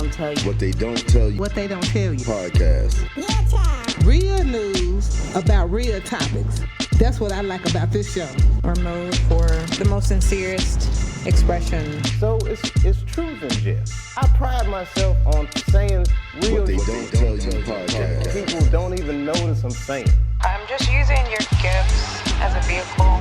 don't tell you. What they don't tell you. What they don't tell you. Podcast. Real news about real topics. That's what I like about this show. Or mode for the most sincerest expression. So it's truth and jest. I pride myself on saying real What they shit. don't tell you podcast. People don't even notice I'm saying. I'm just using your gifts as a vehicle.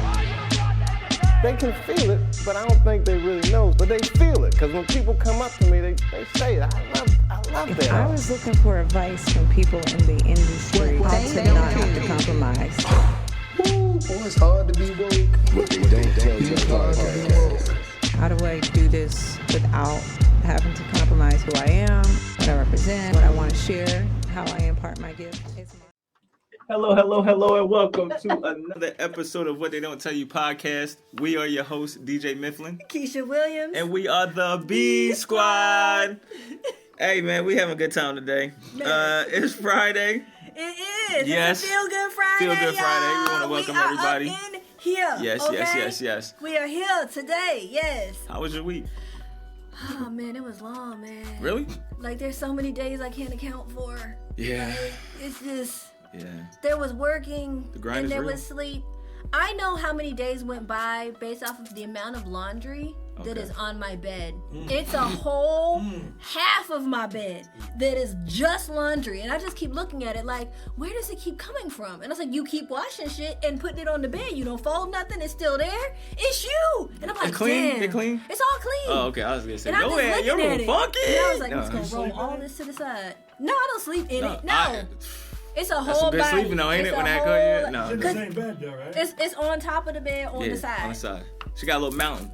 They can feel it, but I don't think they really know. But they feel it, because when people come up to me, they say it. I love that. I was looking for advice from people in the industry What how they to don't not tell have to you. compromise. Woo, boy, it's hard to be woke. What they don't tell you podcast. How do I do this without having to compromise who I am, what I represent, what I want to share, how I impart my gift? Hello, and welcome to another episode of What They Don't Tell You podcast. We are your hosts, DJ Mifflin. Keisha Williams. And we are the B Squad. Hey, man, we having a good time today. It's Friday. It is. Yes. It's a Feel Good Friday, Feel Good y'all. Friday. We want to welcome everybody. We are up in here. Yes, okay? yes. We are here today, yes. How was your week? Oh, man, it was long, man. Really? Like, there's so many days I can't account for. Yeah. Like, it's just... Yeah. There was working, The grind and is there real. was sleep. I know how many days went by based off of the amount of laundry that Okay. is on my bed. It's a whole half of my bed that is just laundry. And I just keep looking at it like, where does it keep coming from? And I was like, you keep washing shit and putting it on the bed. You don't fold nothing. It's still there. It's you. And I'm like, It's clean? damn. It clean? It's all clean. Oh, okay. I was going to say, And I'm yo, just man, your looking room at it. funky. And I was like, I'm No. just going to roll all this to the side. No, I don't sleep in it. No. It's a That's whole some good body. sleeping though, ain't It's it, when a that whole- go? No. It's the same bed though, right? It's on top of the bed on the side. on the side. She got a little mountain.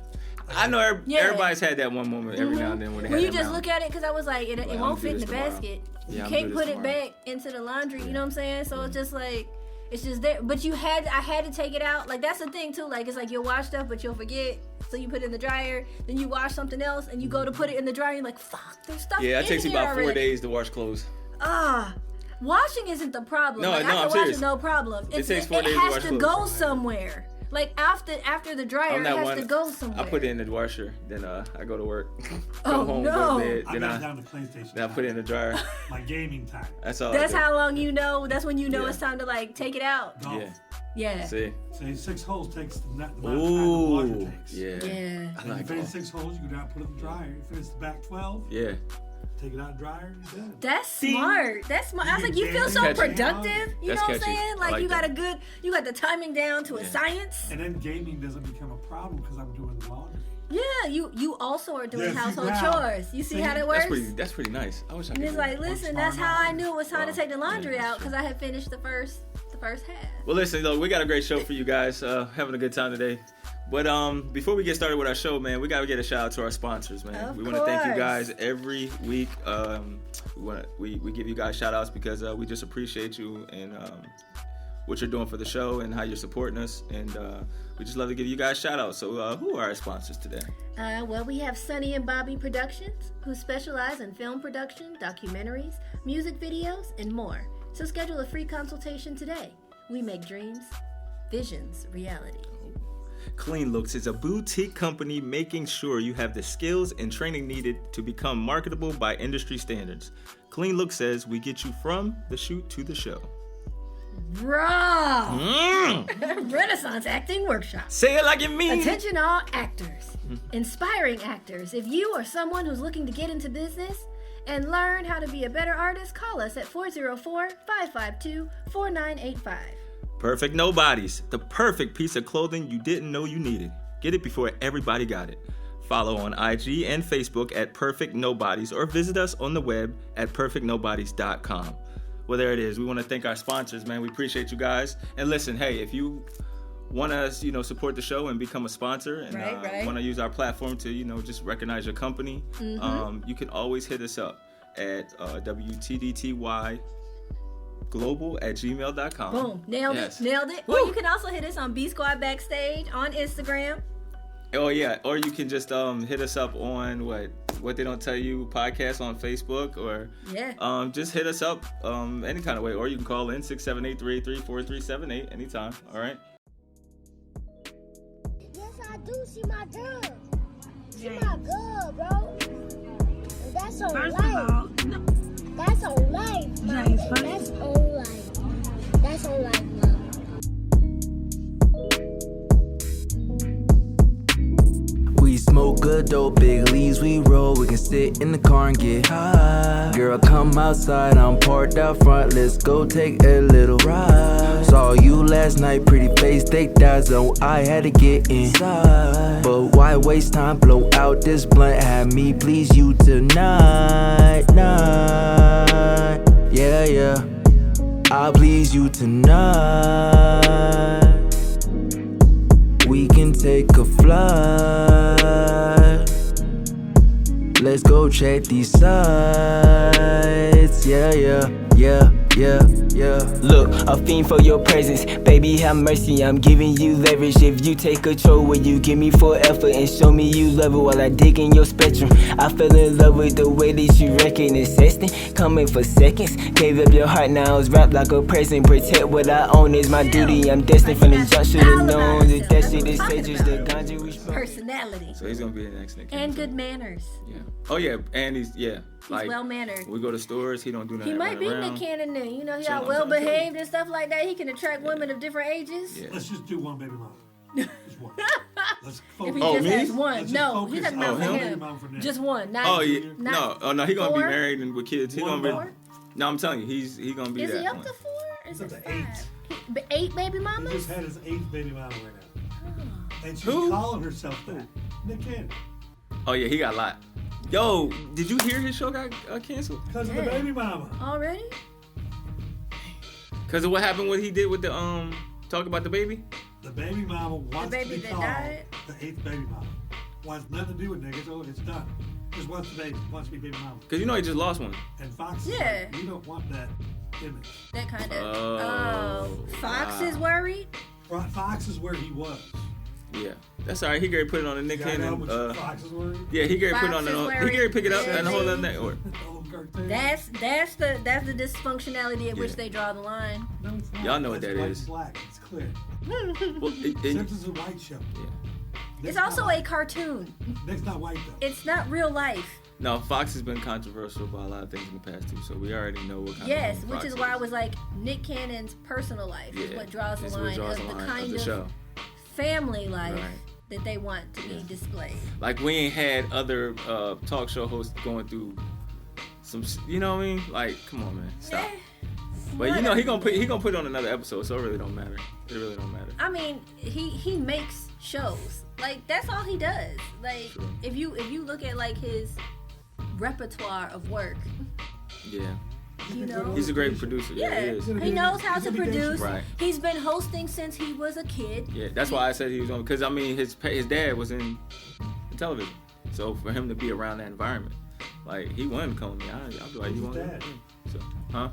I know Yeah. everybody's had that one moment every now and then when they When had you that just mountain. look at it, because I was like, it I'm won't do fit in this the tomorrow. basket. Yeah, You I'm can't do this put it tomorrow. back into the laundry. You know what I'm saying? So it's just like, it's just there. But I had to take it out. Like, that's the thing too. Like, it's like you'll wash stuff, but you'll forget. So you put it in the dryer, then you wash something else, and you go to put it in the dryer. And you're like, fuck, there's stuff. Yeah, it in takes you here about 4 already. days to wash clothes. Washing isn't the problem. No, like, no, I I'm can wash serious. it, no problem. It takes 4 days to has wash to clothes. go somewhere. Like, after the dryer, I'm it that has one. to go somewhere. I put it in the washer, then I go to work. Oh, Come home, no. go to bed, I then got I down to PlayStation. then I put it in the dryer. My gaming time. That's all. That's I do. how long you know. That's when you know Yeah. it's time to like take it out. Golf. Yeah. Yeah. See. Say 6 holes takes the amount of time the washer Ooh. takes. Yeah. Yeah. I And you like finish golf. 6 holes, you go down, put it in the dryer. You finish the back 12, Yeah. take it out of the dryer, you're done. That's smart. That's smart. I was like, you feel so Catchy. productive. You That's know what I'm catchy. saying? I Like, like you got that. you got the timing down to a Yeah. science. And then gaming doesn't become a problem because I'm doing the laundry. Yeah, you also are doing Yeah, see, household now- chores. You see see, how that works? That's pretty nice. I wish I could. And it's do that. like, listen, smart that's how I man. knew it was time to Wow. take the laundry Yeah, out that's because I had finished the first half. Well, listen, look, we got a great show for you guys. Having a good time today. But before we get started with our show, man, we got to get a shout out to our sponsors, man. Of We want to thank you course. guys every week. We give you guys shout outs because we just appreciate you and what you're doing for the show and how you're supporting us. And we just love to give you guys shout outs. So who are our sponsors today? Well, we have Sunny and Bobby Productions, who specialize in film production, documentaries, music videos, and more. So schedule a free consultation today. We make dreams, visions, reality. Clean Looks is a boutique company making sure you have the skills and training needed to become marketable by industry standards. Clean Look says we get you from the shoot to the show. Bro! Renaissance Acting Workshop. Say it like you mean it. Attention all actors, inspiring actors. If you are someone who's looking to get into business and learn how to be a better artist, call us at 404-552-4985. Perfect Nobodies, the perfect piece of clothing you didn't know you needed. Get it before everybody got it. Follow on IG and Facebook at Perfect Nobodies or visit us on the web at perfectnobodies.com. Well, there it is. We want to thank our sponsors, man. We appreciate you guys. And listen, hey, if you want to, support the show and become a sponsor and Right. want to use our platform to, just recognize your company, you can always hit us up at WTDTY global@gmail.com. Boom. Nailed Yes. it. Or you can also hit us on B Squad Backstage on Instagram. Oh yeah, or you can just hit us up on what they don't tell you podcast on Facebook, or just hit us up any kind of way, or you can call in 678-383-4378 anytime. All right. Yes, I do. She my girl. She my girl, bro. And That's on First life. of all, no. That's on life. James, first. That's on life. That's on life, Mom. We smoke good dope, big leaves we roll. We can sit in the car and get high. Girl, come outside, I'm parked out front. Let's go take a little ride. Saw you last night, pretty face, thick thighs, so I had to get inside. But why waste time? Blow out this blunt, have me please you tonight, night. Yeah, yeah, I'll please you tonight. We can take a flight. Let's go check these sights. Yeah, yeah, yeah, yeah, yeah. Look, a fiend for your presence. Baby, have mercy, I'm giving you leverage. If you take control, will you give me full effort and show me you love it while I dig in your spectrum? I fell in love with the way that you reckon it's sexting. Coming for seconds. Gave up your heart, now it's wrapped like a present. Protect what I own is my duty. I'm destined from the jump, should've known that that shit is just the ganja we smoke. Personality. So he's gonna be the next Nick. And good manners. Yeah. Oh yeah, and he's like well mannered. We go to stores, he don't do nothing. He might be around. Nick Cannon then. You know, he Chill. got well behaved and stuff like that. He can attract women of different ages. Yeah. Let's just do one baby mama. Just one. Let's If focus. he Oh, just me? has one. Let's just No, focus he's talking on about for him? baby him. mama for Nick. Just one. Not, Oh yeah, not no, he gonna be four? married and with kids. He One gonna be. more. No, I'm telling you, he's gonna be Is that he up one. to 4? Is He's it up to 5? 8 baby He mamas? just had his 8th baby mama right now. And she's Who? calling herself that. Nick Cannon. Oh yeah, he got a lot. Yo, did you hear his show got canceled? Because of the baby mama. Already? Cause of what happened? What he did with the talk about the baby? The baby mama wants baby to be that called died? the 8th baby mama. Wants nothing to do with niggas. Oh, it's done. Just wants the baby. Wants to be baby mama. Cause you know he just lost one. And Fox is Yeah. like, we don't want that image. That kind of. Oh, Fox wow. is worried? Fox is where he was. Yeah, that's alright. He gonna put it on the Nick You gotta know Cannon. which Fox is worried. Yeah, he gonna put it on Fox is the. where He gonna pick it up it and hold is. up network. Old cartoon. That's the dysfunctionality at which Yeah. they draw the line. No, it's not. Y'all know what That's that white is. and black. It's clear. Well, Simpsons is a white show. yeah. It's Nick's also not a cartoon. Nick's not white though. It's not real life. No, Fox has been controversial about a lot of things in the past too, so we already know what kind Yes, of which is why I was like, Nick Cannon's personal life is Yeah, what draws the it's what line draws of the the line kind of the of show. family life Right. that they want to be displayed. Like we ain't had other talk show hosts going through some, you know what I mean? Like, come on, man, stop. But you know he gonna put it on another episode, so it really don't matter. It really don't matter. I mean, he makes shows. Like that's all he does. Like True. if you look at like his repertoire of work, Yeah, you know. he's a great producer. Yeah, he is. He knows how to produce. Right. He's been hosting since he was a kid. Yeah, that's why I said he was on. Because I mean, his dad was in television, so for him to be around that environment, like he wanted to come with me. I'd be like, you Who's want his to? dad? So, huh?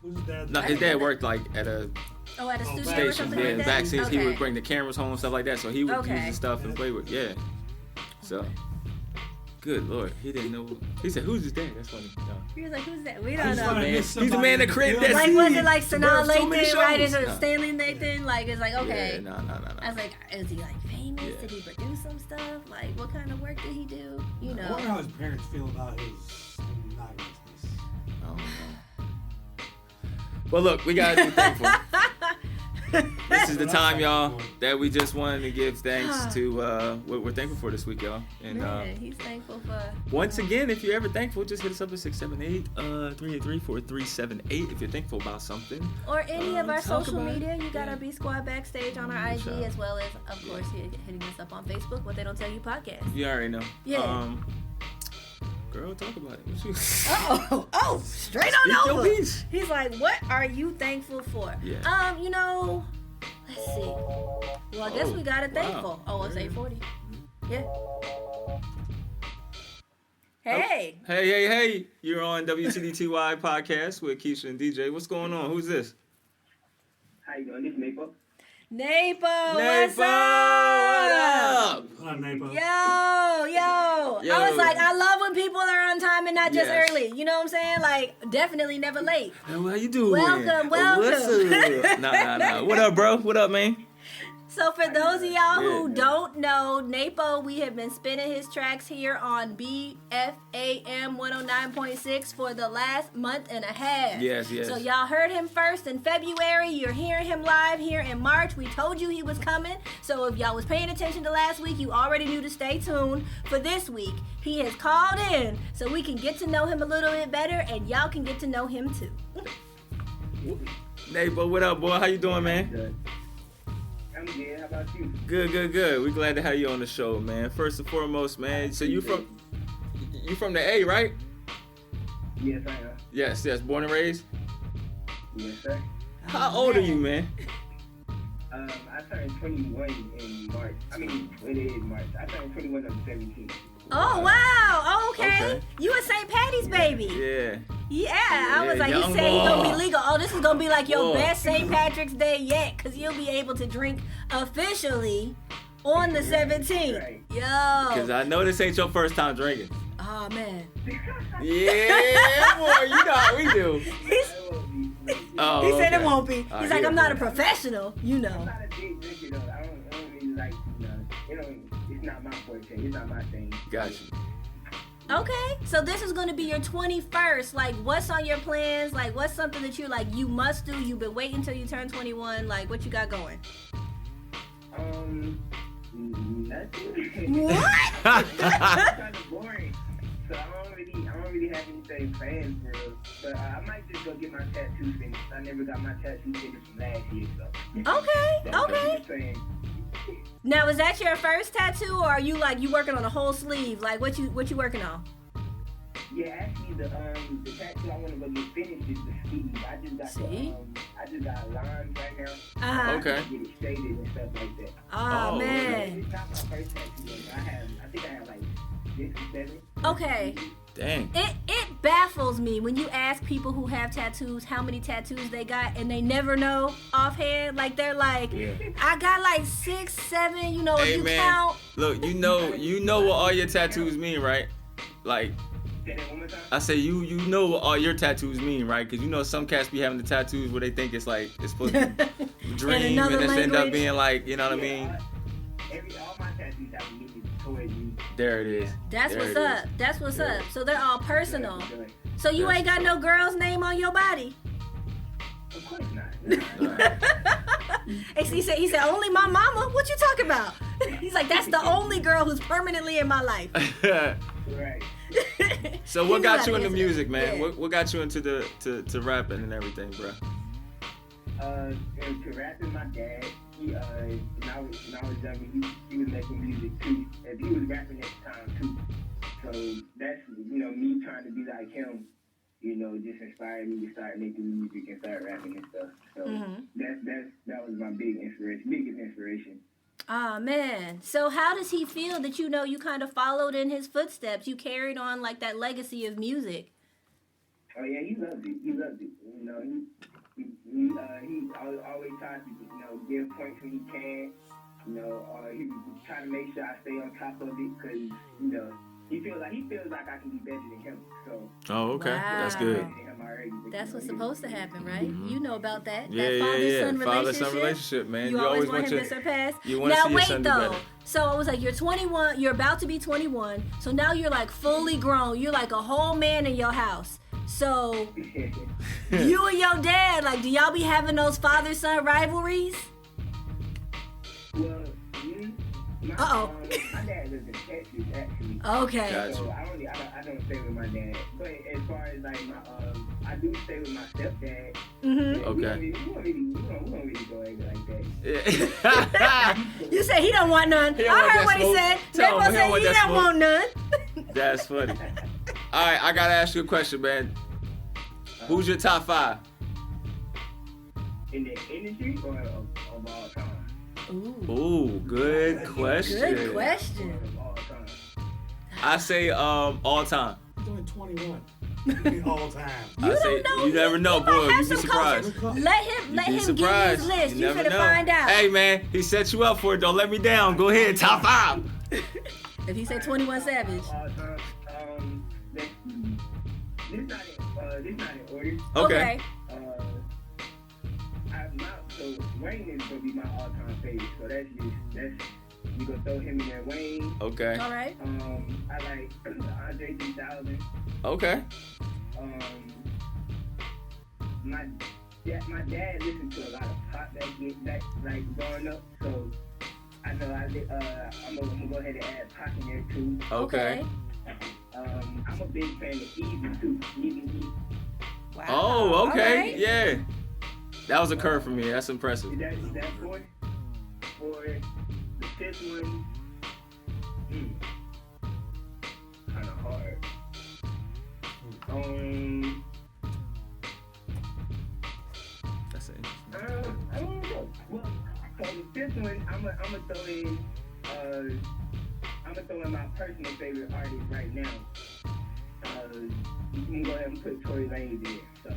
Who's his dad? No, his dad worked like at a Oh, at a studio or station. something Yeah, like in the that. back seats, he Okay. would bring the cameras home and stuff like that. So he would Okay. use the stuff and play with. Yeah. So, good lord, he didn't know. He said, "Who's his dad?" That's funny. No. He was like, "Who's that?" We I don't just know. wanna Man, miss he's somebody the man that in created the that. Like, was it like Birthed Sanaa so many Lathan, right? shows. Is it No. Stanley Nathan? Like, it's like, okay. Yeah, no. I was like, is he like famous? Yeah. Did he produce some stuff? Like, what kind of work did he do? You I know. wonder how his parents feel about his monogamousness. I don't know. Well, look, we gotta be thankful. This is the time, y'all, that we just wanted to give thanks to what we're thankful for this week, y'all. And Man, he's thankful for. once again, if you're ever thankful, just hit us up at 678-383-4378 if you're thankful about something. Or any of our Talk social about it. media. You got our B Squad Backstage on our IG, Sure. as well as, of course, hitting us up on Facebook, What They Don't Tell You podcast. You already know. Yeah. Girl, talk about it. What you... Oh, straight Speak on your over. piece. He's like, what are you thankful for? Yeah. You know, let's see. Well, I guess we got it wow. thankful. Oh, it's Yeah. 8:40. Yeah. Hey. Hey. You're on WTDTY podcast with Keisha and DJ. What's going on? Who's this? How you doing? This is NAPO. NAPO, what's What up? up? Hi, NAPO. Yo. Yo. I was like, I love when people are on time and not just Yes. early. You know what I'm saying? Like, definitely never late. Hey, how you doing? Welcome. What's up? Nah. What up, bro? What up, man? So for those of y'all who don't know, NAPO, we have been spinning his tracks here on BFAM109.6 for the last month and a half. Yes. So y'all heard him first in February. You're hearing him live here in March. We told you he was coming. So if y'all was paying attention to last week, you already knew to stay tuned for this week. He has called in so we can get to know him a little bit better and y'all can get to know him too. NAPO, what up, boy? How you doing, man? Good. I'm good. How about you? Good. We glad to have you on the show, man. First and foremost, man. So you from the A, right? Yes, I am. Yes. Born and raised. Yes, sir. How old are you, man? I turned 21 in March. I mean, it is March. I turned 21 on the 17th. Oh, wow. Okay. You a St. Patty's baby. Yeah. I was like, he young said he's boy. going to be legal. Oh, this is going to be like your Boy. best St. Patrick's Day yet because you'll be able to drink officially on the 17th. Right. Because Yo. I know this ain't your first time drinking. Oh, man. Yeah, boy. You know how we do. He said it won't be. He's like, yeah. I'm not a professional, you I'm know. not a big drinker, though. I don't really like, it's not my forte. It's not my thing. Got you. Okay, so this is going to be your 21st. Like, what's on your plans? Like, what's something that you like you must do? You've been waiting until you turn 21. Like, what you got going? Nothing. What? It's kind of boring. So I don't really have anything planned for real. But I might just go get my tattoo finished. I never got my tattoo finished from last year, so. Okay. That's plan. Now, is that your first tattoo, or are you like you working on a whole sleeve? Like, what you working on? Yeah, actually, the tattoo I want to go get finished is the sleeve. I just got lines right now. Okay. Get it shaded and stuff like that. Oh, man. It's not my first tattoo. I think I have like 6 or 7. Okay. Dang. It baffles me when you ask people who have tattoos how many tattoos they got and they never know offhand. Like they're like, I got like 6, 7. You know, if you count. Look, you know what all your tattoos mean, right? Like, I say you know what all your tattoos mean, right? Because you know some cats be having the tattoos where they think it's like it's supposed to be dream and it's end up being like, you know what I mean? All my tattoos have meaning towards you. There it is. That's what's up. That's what's up. So they're all personal. So you ain't got no girl's name on your body? Of course not. He said, only my mama? What you talking about? He's like, that's the only girl who's permanently in my life. Right. So what got you into music, man? Yeah. What got you into to rapping and everything, bro? To rapping, my dad, when I was younger, he was making music too. And he was rapping at the time too. So that's, me trying to be like him, just inspired me to start making music and start rapping and stuff. So that was my biggest inspiration. Oh, man. So how does he feel that you kind of followed in his footsteps? You carried on like that legacy of music. Oh, yeah, he loved it. He always tries to, give points when he can. He try to make sure I stay on top of it because, he feels like I can be better than him. So. Oh, okay. Wow. That's good. That's what's supposed to happen, right? Mm-hmm. You know about that. Yeah, that father-son relationship, man. You always want him to surpass. You want to see your son do better. So it was like you're 21, you're about to be 21, so now you're like fully grown. You're like a whole man in your house. So you and your dad, like, do y'all be having those father-son rivalries? Well, my dad lives in Texas, actually. Okay. So I don't stay with my dad. But as far as like I do stay with my stepdad. Mm-hmm. Okay. We don't really go like that. You said he don't want none. I heard what he said. Tell him he don't want none. That's funny. All right, I gotta ask you a question, man. Who's your top 5? In the industry or of all time? Ooh, good question. Good question. I say all time. He's only 21. All time. You never know, boy. You'd be surprised. Let him give you his list. You finna find out. Hey, man, he set you up for it. Don't let me down. Go ahead, top 5. If he said 21 Savage. This not in order. Okay. Wayne is gonna be my all-time favorite. So that's we gonna throw him in there. Wayne. Okay. All right. I like Andre 3000. Okay. My dad listened to a lot of pop back like growing up, so I know I'm gonna go ahead and add pop in there too. Okay. I'm a big fan of Easy too. Easy. Wow. Oh, okay. Right. Yeah. That was a curve for me. That's impressive. Is that for the fifth one? Kind of hard. That's it. I don't know. Well, so the fifth one, I'm gonna throw in. I'm gonna throw in my personal favorite artist right now. You can go ahead and put Tory Lanez in there. So.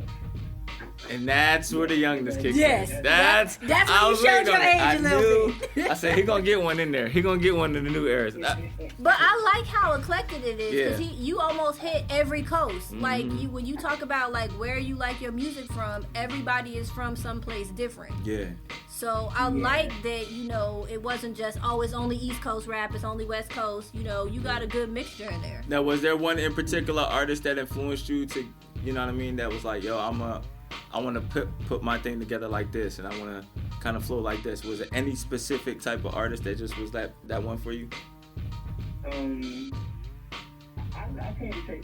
And that's where the youngness kicks Yes. in. That's when you showed your age a little bit. I said he gonna get one in there. He gonna get one in the new eras. But I like how eclectic it is because Yeah. you almost hit every coast. Mhm. Like when you talk about like where you like your music from, everybody is from someplace different. Yeah. So I like that, it wasn't just, it's only East Coast rap, it's only West Coast. You got a good mixture in there. Now, was there one in particular artist that influenced you to, you know what I mean, that was like, yo, I want to put my thing together like this, and I want to kind of flow like this? Was it any specific type of artist that just was that one for you? I can't say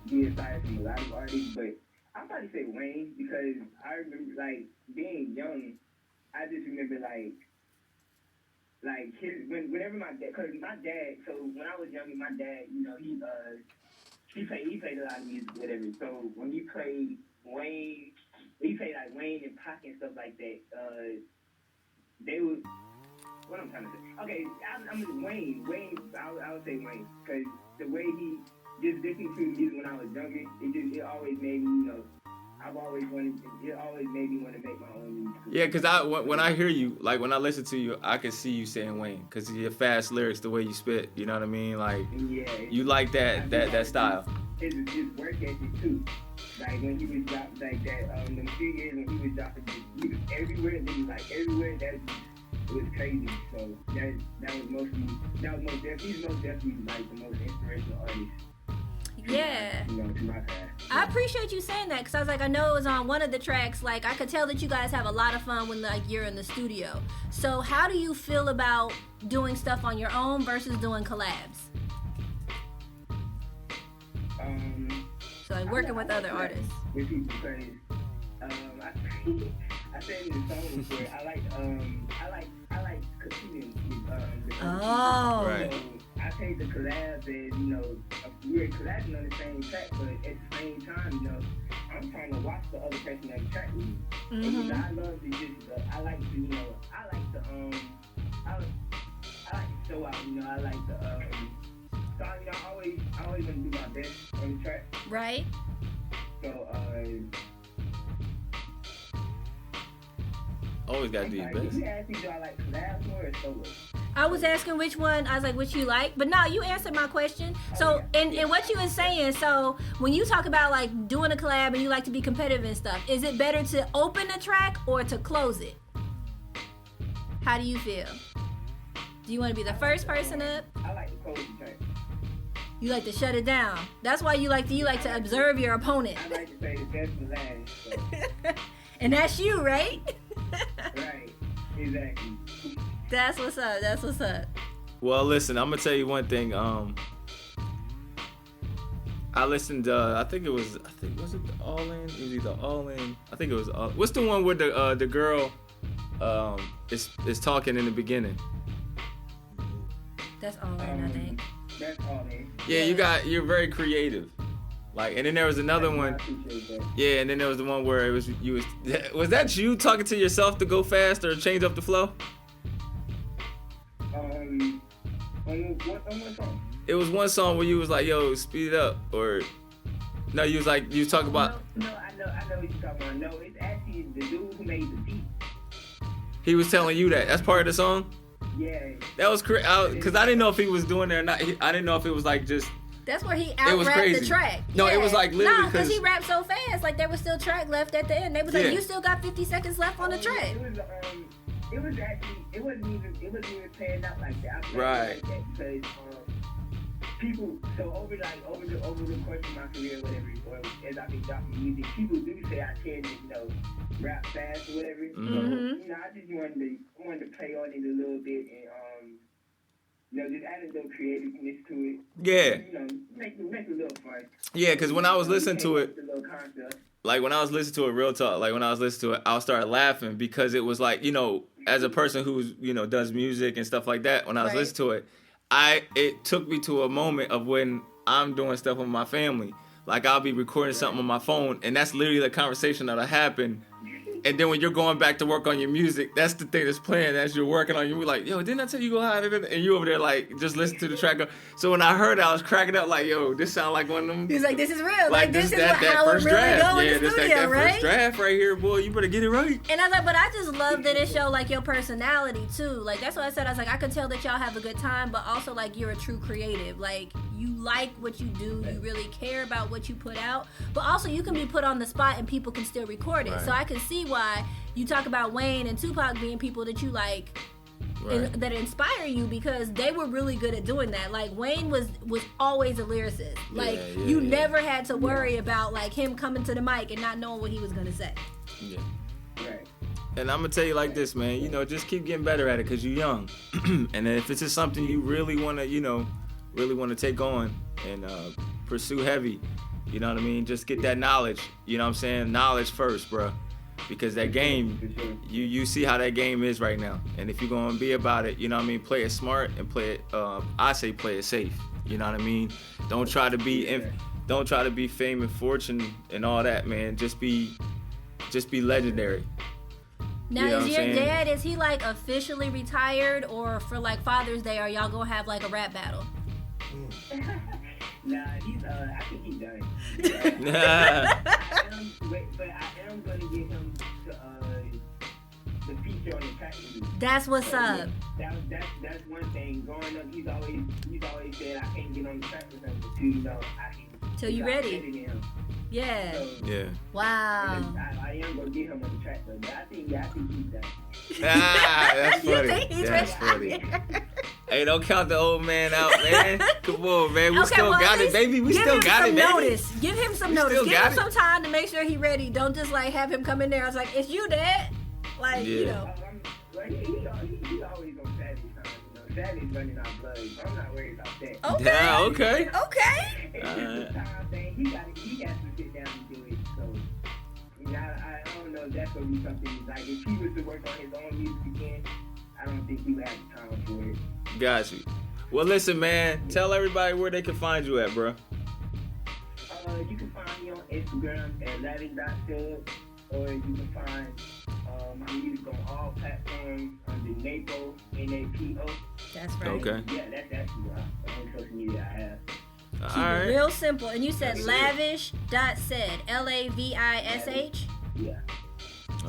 be inspired from a lot of artists, but I'll probably say Wayne because I remember like being young. I just remember like whenever my dad, cause my dad. So when I was younger, my dad, he played a lot of music, whatever. So when he played Wayne, he played like Wayne and Pac and stuff like that. They would. What I'm trying to say? Okay, I'm Wayne. I would say Wayne because the way he just listening to music when I was younger, it always made me, it always made me want to make my own music. Yeah, because when I hear you, like when I listen to you, I can see you saying Wayne because your fast lyrics, the way you spit, you know what I mean? Like, you like that style. His work ethic too. Like when he was dropping like that, them 3 years when he was dropping, he was everywhere. He was like everywhere. It was crazy. So that was most definitely, he's most definitely like the most inspirational artist. Yeah. To my past. I appreciate you saying that because I was like, I know it was on one of the tracks. Like, I could tell that you guys have a lot of fun when like you're in the studio. So how do you feel about doing stuff on your own versus doing collabs? So like working with other artists. With people because I said in the song before, I like competing with Oh. Right. So I take the collabs and we're collabing on the same track, but at the same time, I'm trying to watch the other person on the track with me. And I love to just I like to show out. I like to so I always want to do my best on the track. Right. So Always gotta do your best. Did you ask me do I like collabs more or solo? I was asking which one. I was like, which you like, but no, you answered my question. So, and what you were saying. So, when you talk about like doing a collab and you like to be competitive and stuff, is it better to open a track or to close it? How do you feel? Do you want to be the first person up? I like to close the track. You like to shut it down. That's why you like to observe your opponent. I like to say the best for last. So. And that's you, right? Right. Exactly. That's what's up. Well, listen, I'm gonna tell you one thing. I listened. Was it the All In? It was either All In. I think it was. What's the one where the girl is talking in the beginning? That's All In, I think. That's All In. Yeah, you're very creative. Like, and then there was another one. Yeah, and then there was the one where was that you talking to yourself to go fast or change up the flow? On what song? It was one song where you was like, yo, speed it up, or no, you was talking about. No, I know what you're talking about. No, it's actually the dude who made the beat. He was telling you that. That's part of the song? Yeah. That was crazy, because I didn't know if he was doing that or not. I didn't know if it was like just That's where he It was out-rapped crazy. the track. No, it was like literally No, because he rapped so fast, like there was still track left at the end. They was like, you still got 50 seconds left on the track. It was actually, it wasn't even playing out like that. Right. Like that because people, so over the course of my career, whatever, or as I've been dropping music, people do say I tend to, rap fast or whatever. So, I just wanted to play on it a little bit and, just add a little creativeness to it. Yeah. Make it a little fun. Yeah, because when I was listening to it, like when I was listening to it, real talk, like when I was listening to it, I started laughing because it was like, as a person who's, does music and stuff like that, when I was listening to it, it took me to a moment of when I'm doing stuff with my family. Like I'll be recording something on my phone, and that's literally the conversation that'll happen. And then when you're going back to work on your music, that's the thing that's playing as you're working on your music. Like, yo, didn't I tell you go hide it? And you over there like just listen to the track. So when I heard it, I was cracking up like, yo, this sound like one of them. He's like, this is real. Like this is that how it first really draft. go in the This studio, that right? first draft right here, boy. You better get it right. And I was like, but I just love that it showed like your personality too. Like that's what I said. I was like, I could tell that y'all have a good time, but also like you're a true creative. Like you like what you do. You really care about what you put out. But also you can be put on the spot and people can still record it. Right. So I can see why you talk about Wayne and Tupac being people that you like, that inspire you because they were really good at doing that. Like Wayne was always a lyricist. Like you never had to worry about like him coming to the mic and not knowing what he was gonna say. Yeah. Right. And I'm gonna tell you like this, man. Just keep getting better at it because you're young. And if it's just something you really wanna, really wanna take on and pursue heavy, you know what I mean? Just get that knowledge. You know what I'm saying? Knowledge first, bro. Because that game, you see how that game is right now. And if you're going to be about it, you know what I mean, play it smart and play it, I say play it safe. You know what I mean? Don't try to be fame and fortune and all that, man. Just be legendary. Now, is your dad, is he like officially retired or for like Father's Day, are y'all going to have like a rap battle? Nah, I think he's done. But I am going to get him the feature on the track. That's what's up. That's one thing. Growing up, he's always said I can't get on the track with him until I can. Till you ready. Yeah. So, yeah. Wow. I am going to get him on the track, but I think he's done. That's funny. You think he's That's funny. Hey, don't count the old man out, man. Come on, man. We still got it, baby. We still got it, baby. Give him some notice. Give him some time to make sure he's ready. Don't just like have him come in there. I was like, it's you, Dad. Like, He's always on Savage time. Savage running out blood. I'm not worried about that. Okay. Yeah, okay. It's just a time thing. He got to sit down and do it. So, I don't know if that's going to be something like if he was to work on his own music again, I don't think he would have the time for it. Got you. Well, listen, man. Tell everybody where they can find you at, bro. You can find me on Instagram at lavish.sub, or you can find my music on all platforms under NAPO, NAPO. That's right. Okay. Yeah, that's actually the only social media I have. All right. Real simple. And you said lavish.sed. LAVISH? Yeah.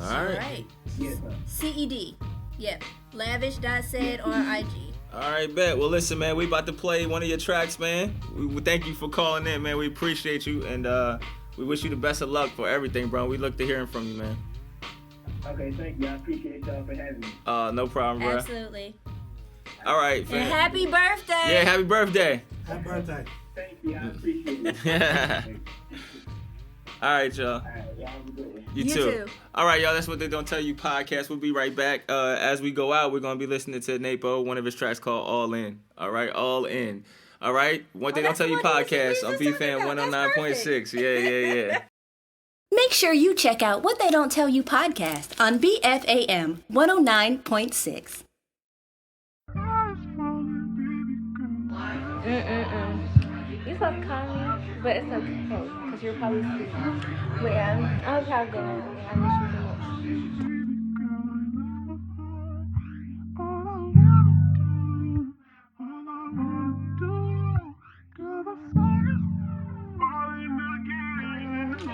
All right. Yes, CED. Yep. Lavish.sed on IG. All right, bet. Well, listen, man, we about to play one of your tracks, man. We thank you for calling in, man. We appreciate you, and we wish you the best of luck for everything, bro. We look to hearing from you, man. Okay, thank you. I appreciate y'all for having me. No problem, bro. Absolutely. All right, fam. And happy birthday. Yeah, happy birthday. Happy birthday. Thank you. I appreciate it. All right, y'all. All right, y'all have a good one. You too. All right, y'all. That's What They Don't Tell You podcast. We'll be right back. As we go out, we're going to be listening to NAPO, one of his tracks called All In. All right, All In. All right, What They Don't Tell You podcast on BFAM109.6. Yeah. Make sure you check out What They Don't Tell You podcast on BFAM 109.6. You supposed to call me, but it's okay, because you're probably sleeping. But yeah, I'll probably go now. I miss you so much.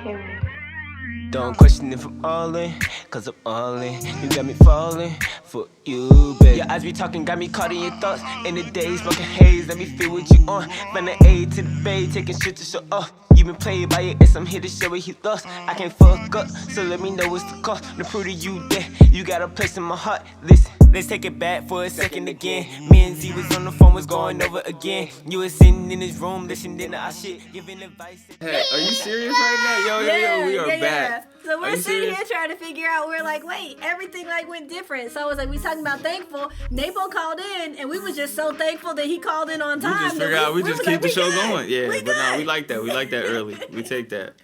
Here we go. Don't question if I'm all in, cause I'm all in. You got me falling for you, baby. Your eyes be talking, got me caught in your thoughts. In the days, smoking haze, let me feel what you on. From the A to the Bay, taking shit to show off. You been played by your ex, I'm here to show what he lost. I can't fuck up, so let me know what's the cost. To prove to you that you got a place in my heart. Listen, let's take it back for a second again. Me and Z was on the phone, was going over again. You was sitting in this room, listening to our shit, giving advice. Hey, are you serious right now? Yo, we are back. So we're sitting here trying to figure out, we're like, wait, everything like went different. So I was like, we talking about thankful. NAPO called in, and we was just so thankful that he called in on time. We just figure out, we just keep the show going. Yeah, but no, we like that. We like that early. We take that.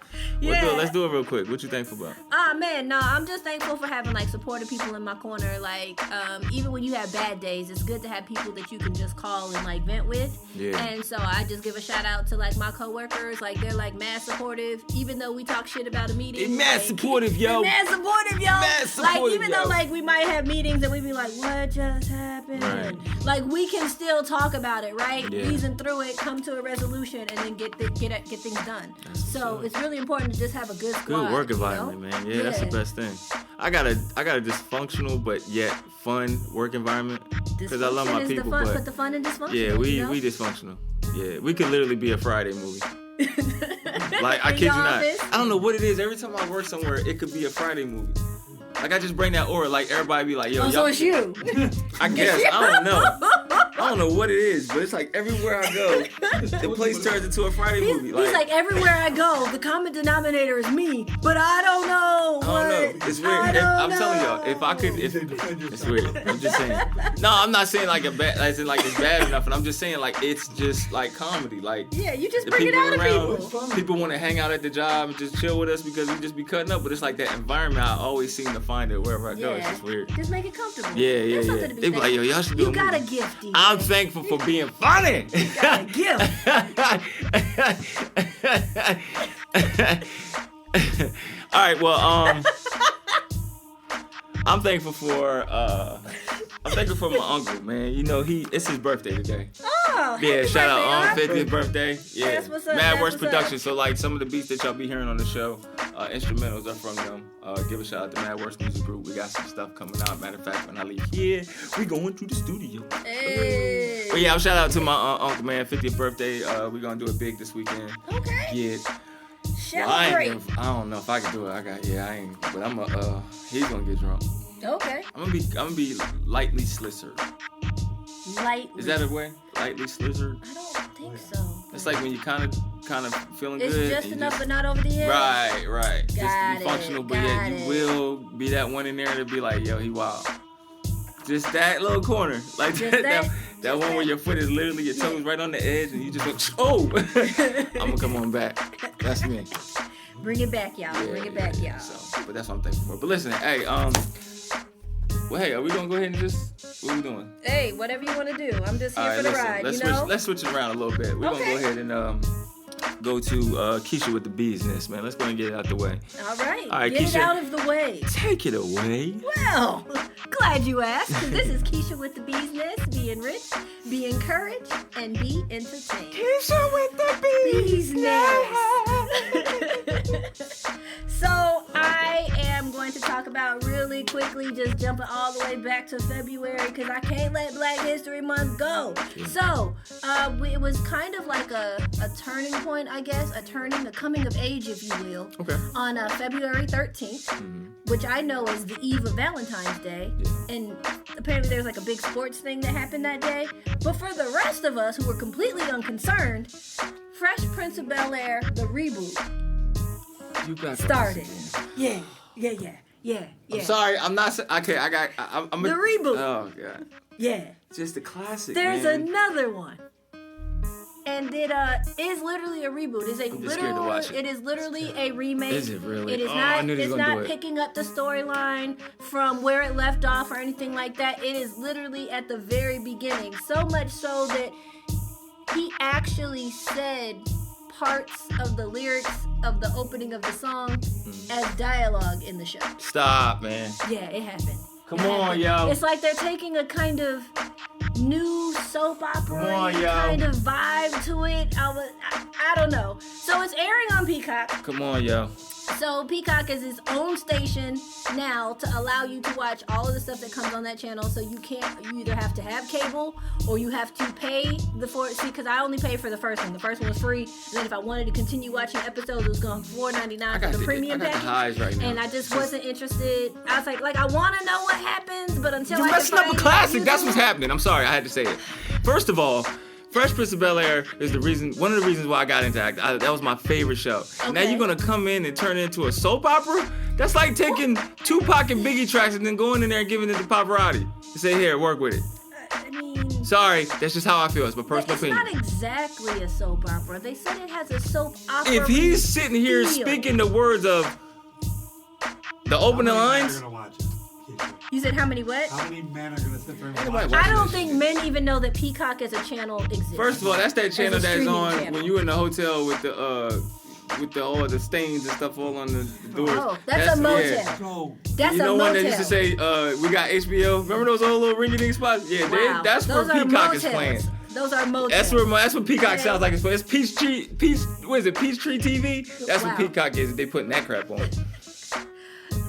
Yeah. Let's do it real quick. What you thankful about? Man, no, I'm just thankful for having like supportive people in my corner. Like, even when you have bad days, it's good to have people that you can just call and like vent with. Yeah. And so I just give a shout out to like my coworkers. Like, they're like mad supportive, even though we talk shit about a meeting. They mad supportive, yo. Mad supportive, yo. Mad supportive, like, even yo. though like we might have meetings and we be like, what just happened? Right. Like, we can still talk about it, right? Yeah. Reason through it, come to a resolution, and then get things done. So it's really important to just have a good squad. Good work environment, man. Yeah, that's the best thing. I got a dysfunctional but yet fun work environment because I love my people. But put the fun in dysfunction. Yeah, we dysfunctional. Yeah, we could literally be a Friday movie. Like, I kid you not. I don't know what it is. Every time I work somewhere, it could be a Friday movie. Like, I just bring that aura. Like, everybody be like, yo, y'all. So it's you. I guess. I don't know. I don't know what it is, but it's like everywhere I go, the place turns into a Friday movie. He's like, everywhere I go, the common denominator is me, but I don't know. It's weird. I'm telling y'all, it's weird. I'm just saying. No, I'm not saying like as in like it's bad enough, and I'm just saying like it's just like comedy. Like, yeah, you just bring it out of people. People want to hang out at the job and just chill with us because we just be cutting up, but it's like that environment. I always seem to find it wherever I go. It's just weird. Just make it comfortable. Yeah. They be like, yo, y'all should do a movie. You got a gift, DJ. I'm thankful for being funny. You got a gift. All right, well, I'm thankful for my uncle, man. You know, it's his birthday today. Oh, yeah, shout out 50th 50th birthday. Yeah, that's what's up. Mad Works Production. So like some of the beats that y'all be hearing on the show, instrumentals are from them. Give a shout out to Mad Works Music Group. We got some stuff coming out. Matter of fact, when I leave here, we going to the studio. Hey. But yeah, shout out to my uncle, man. 50th birthday. We're gonna do it big this weekend. Okay. Yeah. Celebrate. I don't know if I can do it. I ain't. But he's gonna get drunk. Okay. I'm gonna be lightly slizzard. Lightly. Is that a way? Lightly slizzard? I don't think so. It's like when you kind of feeling it's good. It's just enough, but not over the edge. Right. Just Got be it, functional, but yet you will be that one in there to be like, yo, he wild. Just that little corner, like that one where your foot is literally your toes right on the edge, and you just go, oh, I'm gonna come on back. That's me. Bring it back, y'all. Bring it back, y'all. So, but that's what I'm thankful for. But listen, hey, well, hey, are we gonna go ahead and what are we doing? Hey, whatever you want to do. I'm just here for the ride. Let's switch it around a little bit. We're gonna go ahead and go to Keisha with the business, man. Let's go and get it out the way. All right, get Keisha, it out of the way. Take it away. Well, glad you asked, because this is Keisha with the business. Be enriched, be encouraged, and be entertained. Keisha with the business. So I am going to talk about really quickly, just jumping all the way back to February, because I can't let Black History Month go. So it was kind of like a turning point, I guess, a coming of age, if you will, on February 13th, which I know is the eve of Valentine's Day, and apparently there's like a big sports thing that happened that day. But for the rest of us who were completely unconcerned, Fresh Prince of Bel-Air, the reboot, started. Yeah. I'm sorry, I'm not. Okay, I'm the reboot. Oh god. Yeah. Just a classic. There's man. another one, and it is literally a reboot. It is literally a remake. Is it really? It is not. It's not picking up the storyline from where it left off or anything like that. It is literally at the very beginning. So much so that he actually said parts of the lyrics of the opening of the song as dialogue in the show. Stop, man. Yeah, it happened. Come on, yo. It's like they're taking a kind of new soap opera kind of vibe to it. I don't know. So it's airing on Peacock. Come on, yo. So Peacock is its own station now to allow you to watch all of the stuff that comes on that channel. So you either have to have cable or you have to pay because I only paid for the first one. The first one was free. And then if I wanted to continue watching episodes, it was going $4.99 for the premium package. Highs right now. And I just wasn't interested. I was like I want to know what happens, but until You're messing up a classic. That's what's happening. I'm sorry, I had to say it. First of all, Fresh Prince of Bel-Air is one of the reasons why I got into acting. That was my favorite show. Okay. Now you're gonna come in and turn it into a soap opera? That's like taking Tupac and Biggie tracks and then going in there and giving it to Pavarotti. You say, here, work with it. I mean, sorry, that's just how I feel. It's my personal opinion. It's not exactly a soap opera. They said it has a soap opera. If he's sitting here speaking the words of the opening lines. You said how many what? How many men are going to sit there and watch? I don't think men even know that Peacock as a channel exists. First of all, that's that channel that's on when you're in the hotel with all the stains and stuff all on the doors. Oh, that's a motel. Yeah. That's you know a motel. One that used to say, we got HBO. Remember those old little ring-a-ding spots? Yeah, wow. that's where Peacock is playing. Those are motels. That's what Peacock sounds like. It's Peachtree TV? That's what Peacock is. They putting that crap on.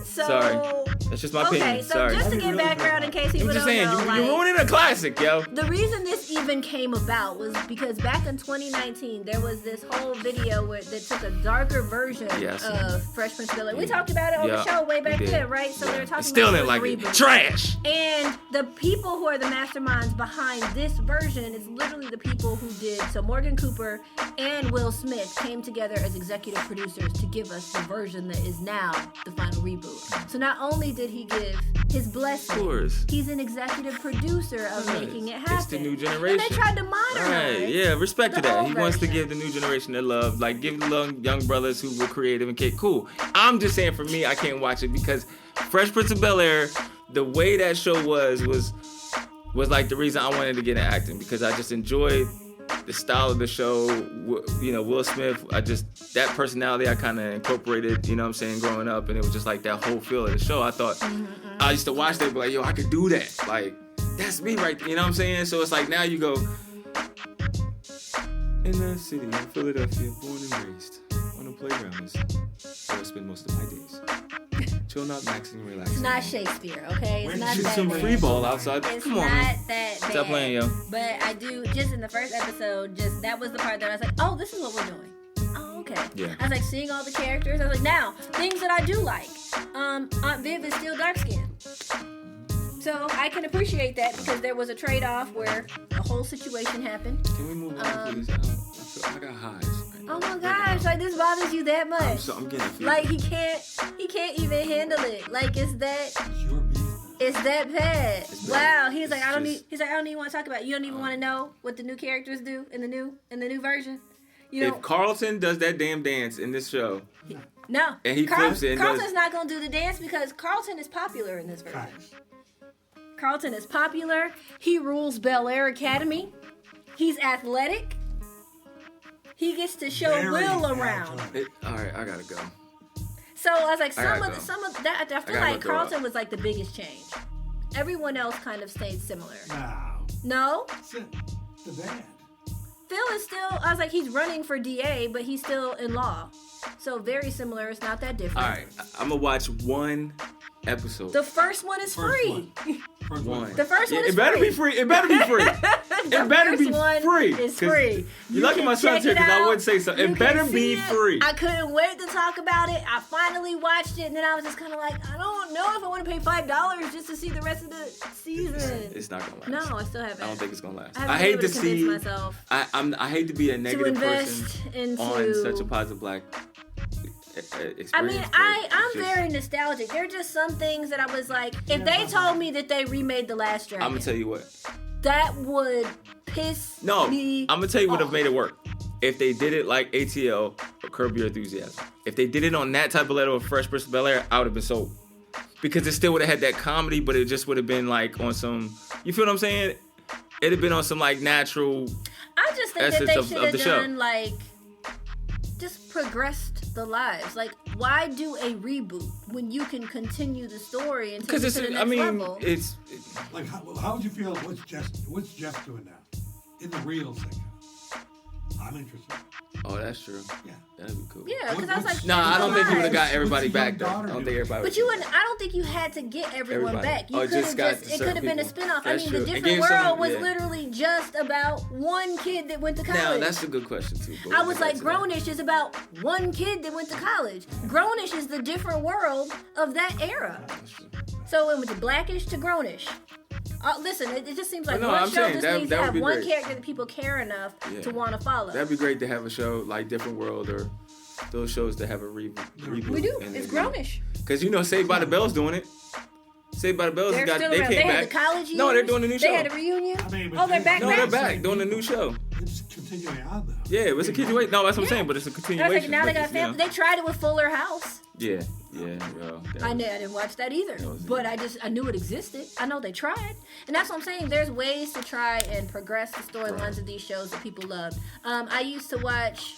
Sorry. That's just my opinion. Okay, so sorry. just to get background in case people don't know. I'm just saying, you're ruining a classic, yo. The reason this even came about was because back in 2019, there was this whole video that took a darker version of Fresh Prince of Bel-Air. We talked about it on the show way back then, right? So they were talking still about didn't like reboot. It. Trash! And the people who are the masterminds behind this version is literally the people who did. So Morgan Cooper and Will Smith came together as executive producers to give us the version that is now the final reboot. So not only did he give his blessing, he's an executive producer of making it happen. It's the new generation. And they tried to modernize. Right, yeah, respect to that. He wants to version. give the new generation their love, like give the young brothers who were creative and cool. I'm just saying, for me, I can't watch it because Fresh Prince of Bel-Air, the way that show was like the reason I wanted to get into acting, because I just enjoyed the style of the show. You know, Will Smith, that personality I kind of incorporated, you know what I'm saying, growing up, and it was just like that whole feel of the show. I thought, I used to watch that and be like, yo, I could do that. Like, that's me right there, you know what I'm saying? So it's like now you go, in the city of Philadelphia, born and raised, on the playground is where I spend most of my days. Chill out, maxing, relaxing. It's not Shakespeare, okay? It's not shoot that some bad. free ball outside. It's Come not on, man. that bad. Stop playing, yo. But I do, just in the first episode, that was the part that I was like, oh, this is what we're doing. Oh, okay. Yeah. I was like seeing all the characters. I was like, now, things that I do like. Aunt Viv is still dark skinned. So I can appreciate that because there was a trade-off where a whole situation happened. Can we move on, please? I got highs. Oh my gosh, like this bothers you that much. I'm getting feedback. Like he can't even handle it. Like it's that bad. Wow. He's like, I don't even want to talk about it. You don't even want to know what the new characters do in the new version. If Carlton does that damn dance in this show, no, and he flips it. Carlton's not gonna do the dance because Carlton is popular in this version. Carlton is popular. He rules Bel Air Academy. He's athletic. He gets to show Will around. All right, I gotta go. So I was like, some of that. I feel like Carlton was like the biggest change. Everyone else kind of stayed similar. No. The band. Phil is still. I was like, he's running for DA, but he's still in law. So very similar. It's not that different. All right, I'm gonna watch one episode. The first one is free. One. The first one is free. It better be free. It better be free. It better be free. It's free. You're lucky my son's here because I wouldn't say so. It better be free. I couldn't wait to talk about it. I finally watched it, and then I was just kind of like, I don't know if I want to pay $5 just to see the rest of the season. It's not gonna last. No, I still haven't. I don't think it's gonna last. I hate to see myself. I hate to be a negative person on such a positive black experience. I mean, I'm very nostalgic. There are just some things that I was like, if they told me that they remade The Last Dragon, I'm gonna tell you what. That would piss me I'm gonna tell you what off. have made it work. If they did it like ATL or Curb Your Enthusiasm, if they did it on that type of level of Fresh Prince of Bel-Air, I would have been sold. Because it still would have had that comedy, but it just would have been like on some, you feel what I'm saying? It'd have been on some like natural I just think that essence they of should the have show. done like just progressed the lives. Like, why do a reboot when you can continue the story and take it to the next level? It's like how would you feel? What's Jeff doing now in the real thing? I'm interested. Oh, that's true. Yeah. That'd be cool. Yeah, because I was like, Nah, I don't think you would have got What's everybody your back though. I daughter don't do? think everybody. But you wouldn't. I don't think you had to get everyone Everybody. back. You Oh, could have just got just. It certain could have been a people. spinoff. That's I mean, true. the It different gave some- world was yeah. literally just about one kid that went to college. Now that's a good question too. but I we'll was get like, back to that. Grownish is about one kid that went to college. Grownish is the different world of that era. So it went to Blackish to Grownish. Listen, it just seems like But no, one I'm show saying just that- needs that to would have be one great. character that people care enough Yeah. to want to follow. That'd be great to have a show like Different World or those shows that have a reboot. We do. It's Grownish. Because Saved by the Bell's doing it. Saved by the Bell's They're got still they around. came They back. had the college years. No, they're doing a new show. They had a reunion. I mean, Oh, they're back. No, they're back doing a new show. It's continuing on though. Yeah, it's a continuation. No, that's what I'm saying, but it's a And I was continuation. like, now they but got it's, family. They tried it with Fuller House. Yeah, bro. I didn't watch that either, but I knew it existed. I know they tried, and that's what I'm saying. There's ways to try and progress the storylines of these shows that people love. I used to watch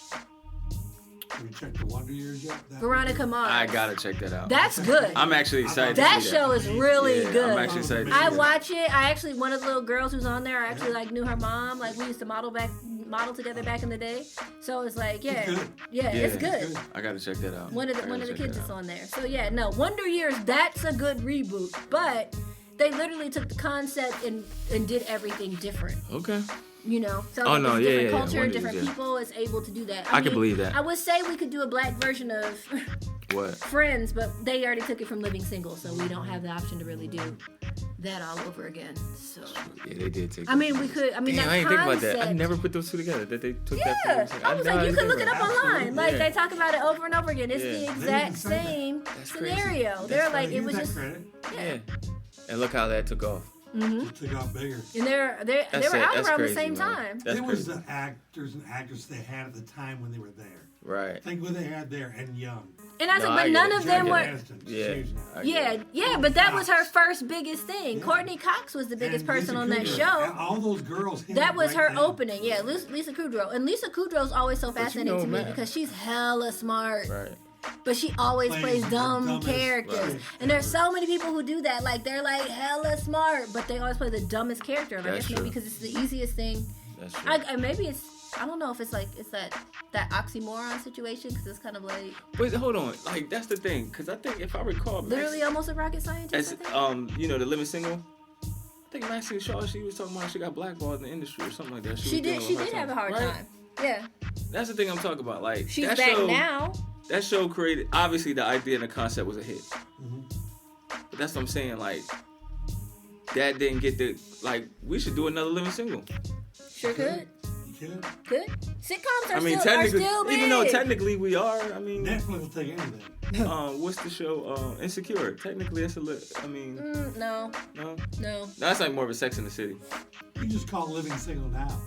Have you checked the Wonder Years yet? Veronica Mars. I gotta check that out. That's good. I'm actually excited. That to see show is really Yeah, good. I'm actually excited. To I see watch it. I actually, one of the little girls who's on there, I actually like knew her mom. Like we used to model together back in the day. So it's like, yeah, it's good. I gotta check that out. One of the I gotta check kids that is out. on there. So yeah, no, Wonder Years, that's a good reboot. But they literally took the concept and did everything different. Okay. So Oh, no, it's yeah, different yeah, culture, Wonder different Years, yeah. people is able to do that. I can believe that. I would say we could do a black version of What? Friends, but they already took it from Living Single, so we don't have the option to really do that all over again. So Yeah, they did take. I mean, we could. I mean, Damn, that I ain't think about that. I concept- never put those two together. That they took Yeah, that. From I was like, you can look it up online. Like Yeah. they talk about it over and over again. It's Yeah. the They exact even said that. same That's crazy. scenario. They're like, it was just. Yeah. And look how that took off. It took out bigger. And they were That's out that's around crazy, the same man. time. That's It was crazy. the actors and actresses they had at the time when they were there. Right. Think what they had there and young. And I was No, like, I but get none it. of them Jennifer were. Aniston, Yeah. huge now. I get it. Yeah, but that was her first biggest thing. Courtney Cox was the biggest And person Lisa on that Kudrow. show. And all those girls. hit That it was right her then. opening. Yeah, Lisa Kudrow. And Lisa Kudrow's always so fascinating to me man. because she's hella smart. Right. But she always Plays plays the dumb dumbest characters. shit And there's so many people who do that. Like, they're like hella smart, but they always play the dumbest character. And I That's guess maybe true. because it's the easiest thing. That's true. Maybe it's, I don't know if it's like, it's that oxymoron situation because it's kind of like Wait, hold on. Like that's the thing, because I think if I recall, literally almost a rocket scientist. as I think. the Living Single. I think Maxine Shaw, she was talking about she got blackballed in the industry or something like that. She was did. dealing She with did have a hard right? time. Yeah. That's the thing I'm talking about. Like She's that back show, now. That show created, obviously the idea and the concept was a hit. Mm-hmm. But that's what I'm saying. Like that didn't get the we should do another Living Single. Sure could. You can. Could. Sitcoms are I mean, still technically, big. even though technically we are. I mean, Netflix will take anything. what's the show? Insecure. Technically, that's I mean, No. no. No. That's like more of a Sex in the City. You just call Living Single now.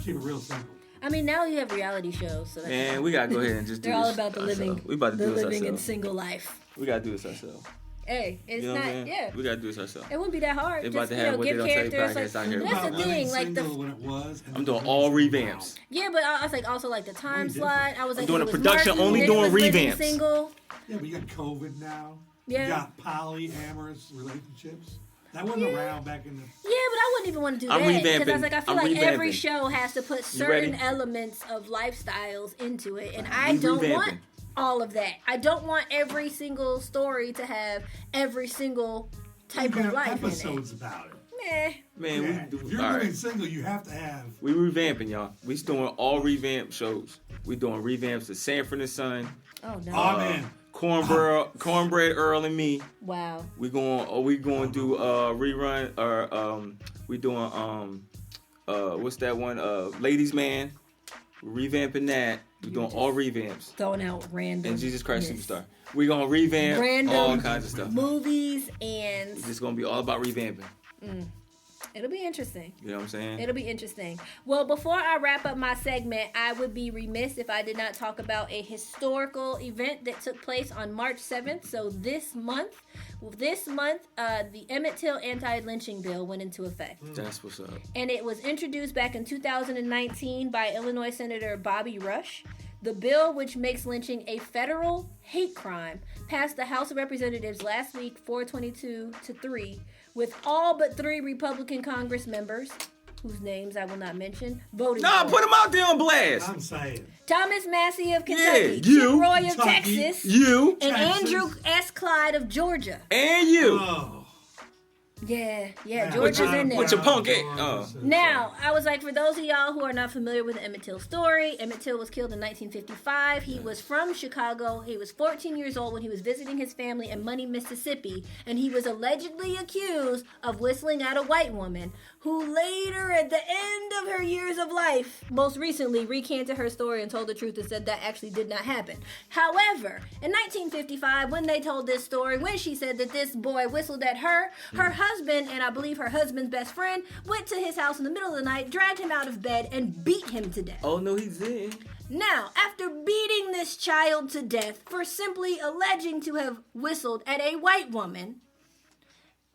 Keep it real simple. I mean, now you have reality shows, so that's Man, we gotta go ahead and just do they're this all about the living, ourselves. We about to the do this living and ourselves. single life. We gotta do this ourselves. Hey, it's You know what not. I'm saying? Yeah, We gotta do this ourselves. it wouldn't be that hard. They Just about to have what give they don't tell you characters. podcast out here. Like, that's the Living thing. Like Single when it was. and I'm then doing all Living Single revamps. yeah, but I was like also like the time Way slot. different. I was I'm like doing it a was production, Marky, only then it doing was Living revamps. Single. now. Yeah, but you got COVID now. Yeah. You got polyamorous relationships. That wasn't around back in the. Yeah, but I wouldn't even want to do I'm that because I was revamping. like, I feel I'm like every revamping. show has to put You ready? certain elements of lifestyles into it, and I We don't revamping. want all of that. I don't want every single story to have every single type You of have life in it. episodes about it. Meh. Man, Yeah. we do. If you're All living right. single, you have to have. We revamping, y'all. We doing all revamped shows. We doing revamps of Sanford and Son, Oh no! Oh man, Cornbread Earl and Me. Wow. We going to do rerun or we doing what's that one? Ladies Man. We're revamping that. We're doing all revamps. Throwing out random. And Jesus Christ Superstar. We're gonna revamp Random all kinds of stuff. movies and It's just gonna be all about revamping. it'll be interesting. You know what I'm saying? It'll be interesting. Well, before I wrap up my segment, I would be remiss if I did not talk about a historical event that took place on March 7th. So this month, the Emmett Till anti-lynching bill went into effect. That's what's up. And it was introduced back in 2019 by Illinois Senator Bobby Rush. The bill, which makes lynching a federal hate crime, passed the House of Representatives last week, 422-3, with all but 3 Republican Congress members whose names I will not mention, voted Nah, for put it. them out there on blast. I'm saying. Thomas Massey of Kentucky, Yeah, you. Chip Roy of Kentucky. Texas, You. and Texas. Andrew S. Clyde of Georgia. And you. Oh. Yeah, Yeah, Georgia's in there. With your punk ass. Oh. Now, I was like, for those of y'all who are not familiar with the Emmett Till story, Emmett Till was killed in 1955. He was from Chicago. He was 14 years old when he was visiting his family in Money, Mississippi, and he was allegedly accused of whistling at a white woman who later, at the end of her years of life, most recently recanted her story and told the truth and said that actually did not happen. However, in 1955, when they told this story, when she said that this boy whistled at her, her husband, and I believe her husband's best friend, went to his house in the middle of the night, dragged him out of bed, and beat him to death. Oh, no, he didn't. Now, after beating this child to death for simply alleging to have whistled at a white woman,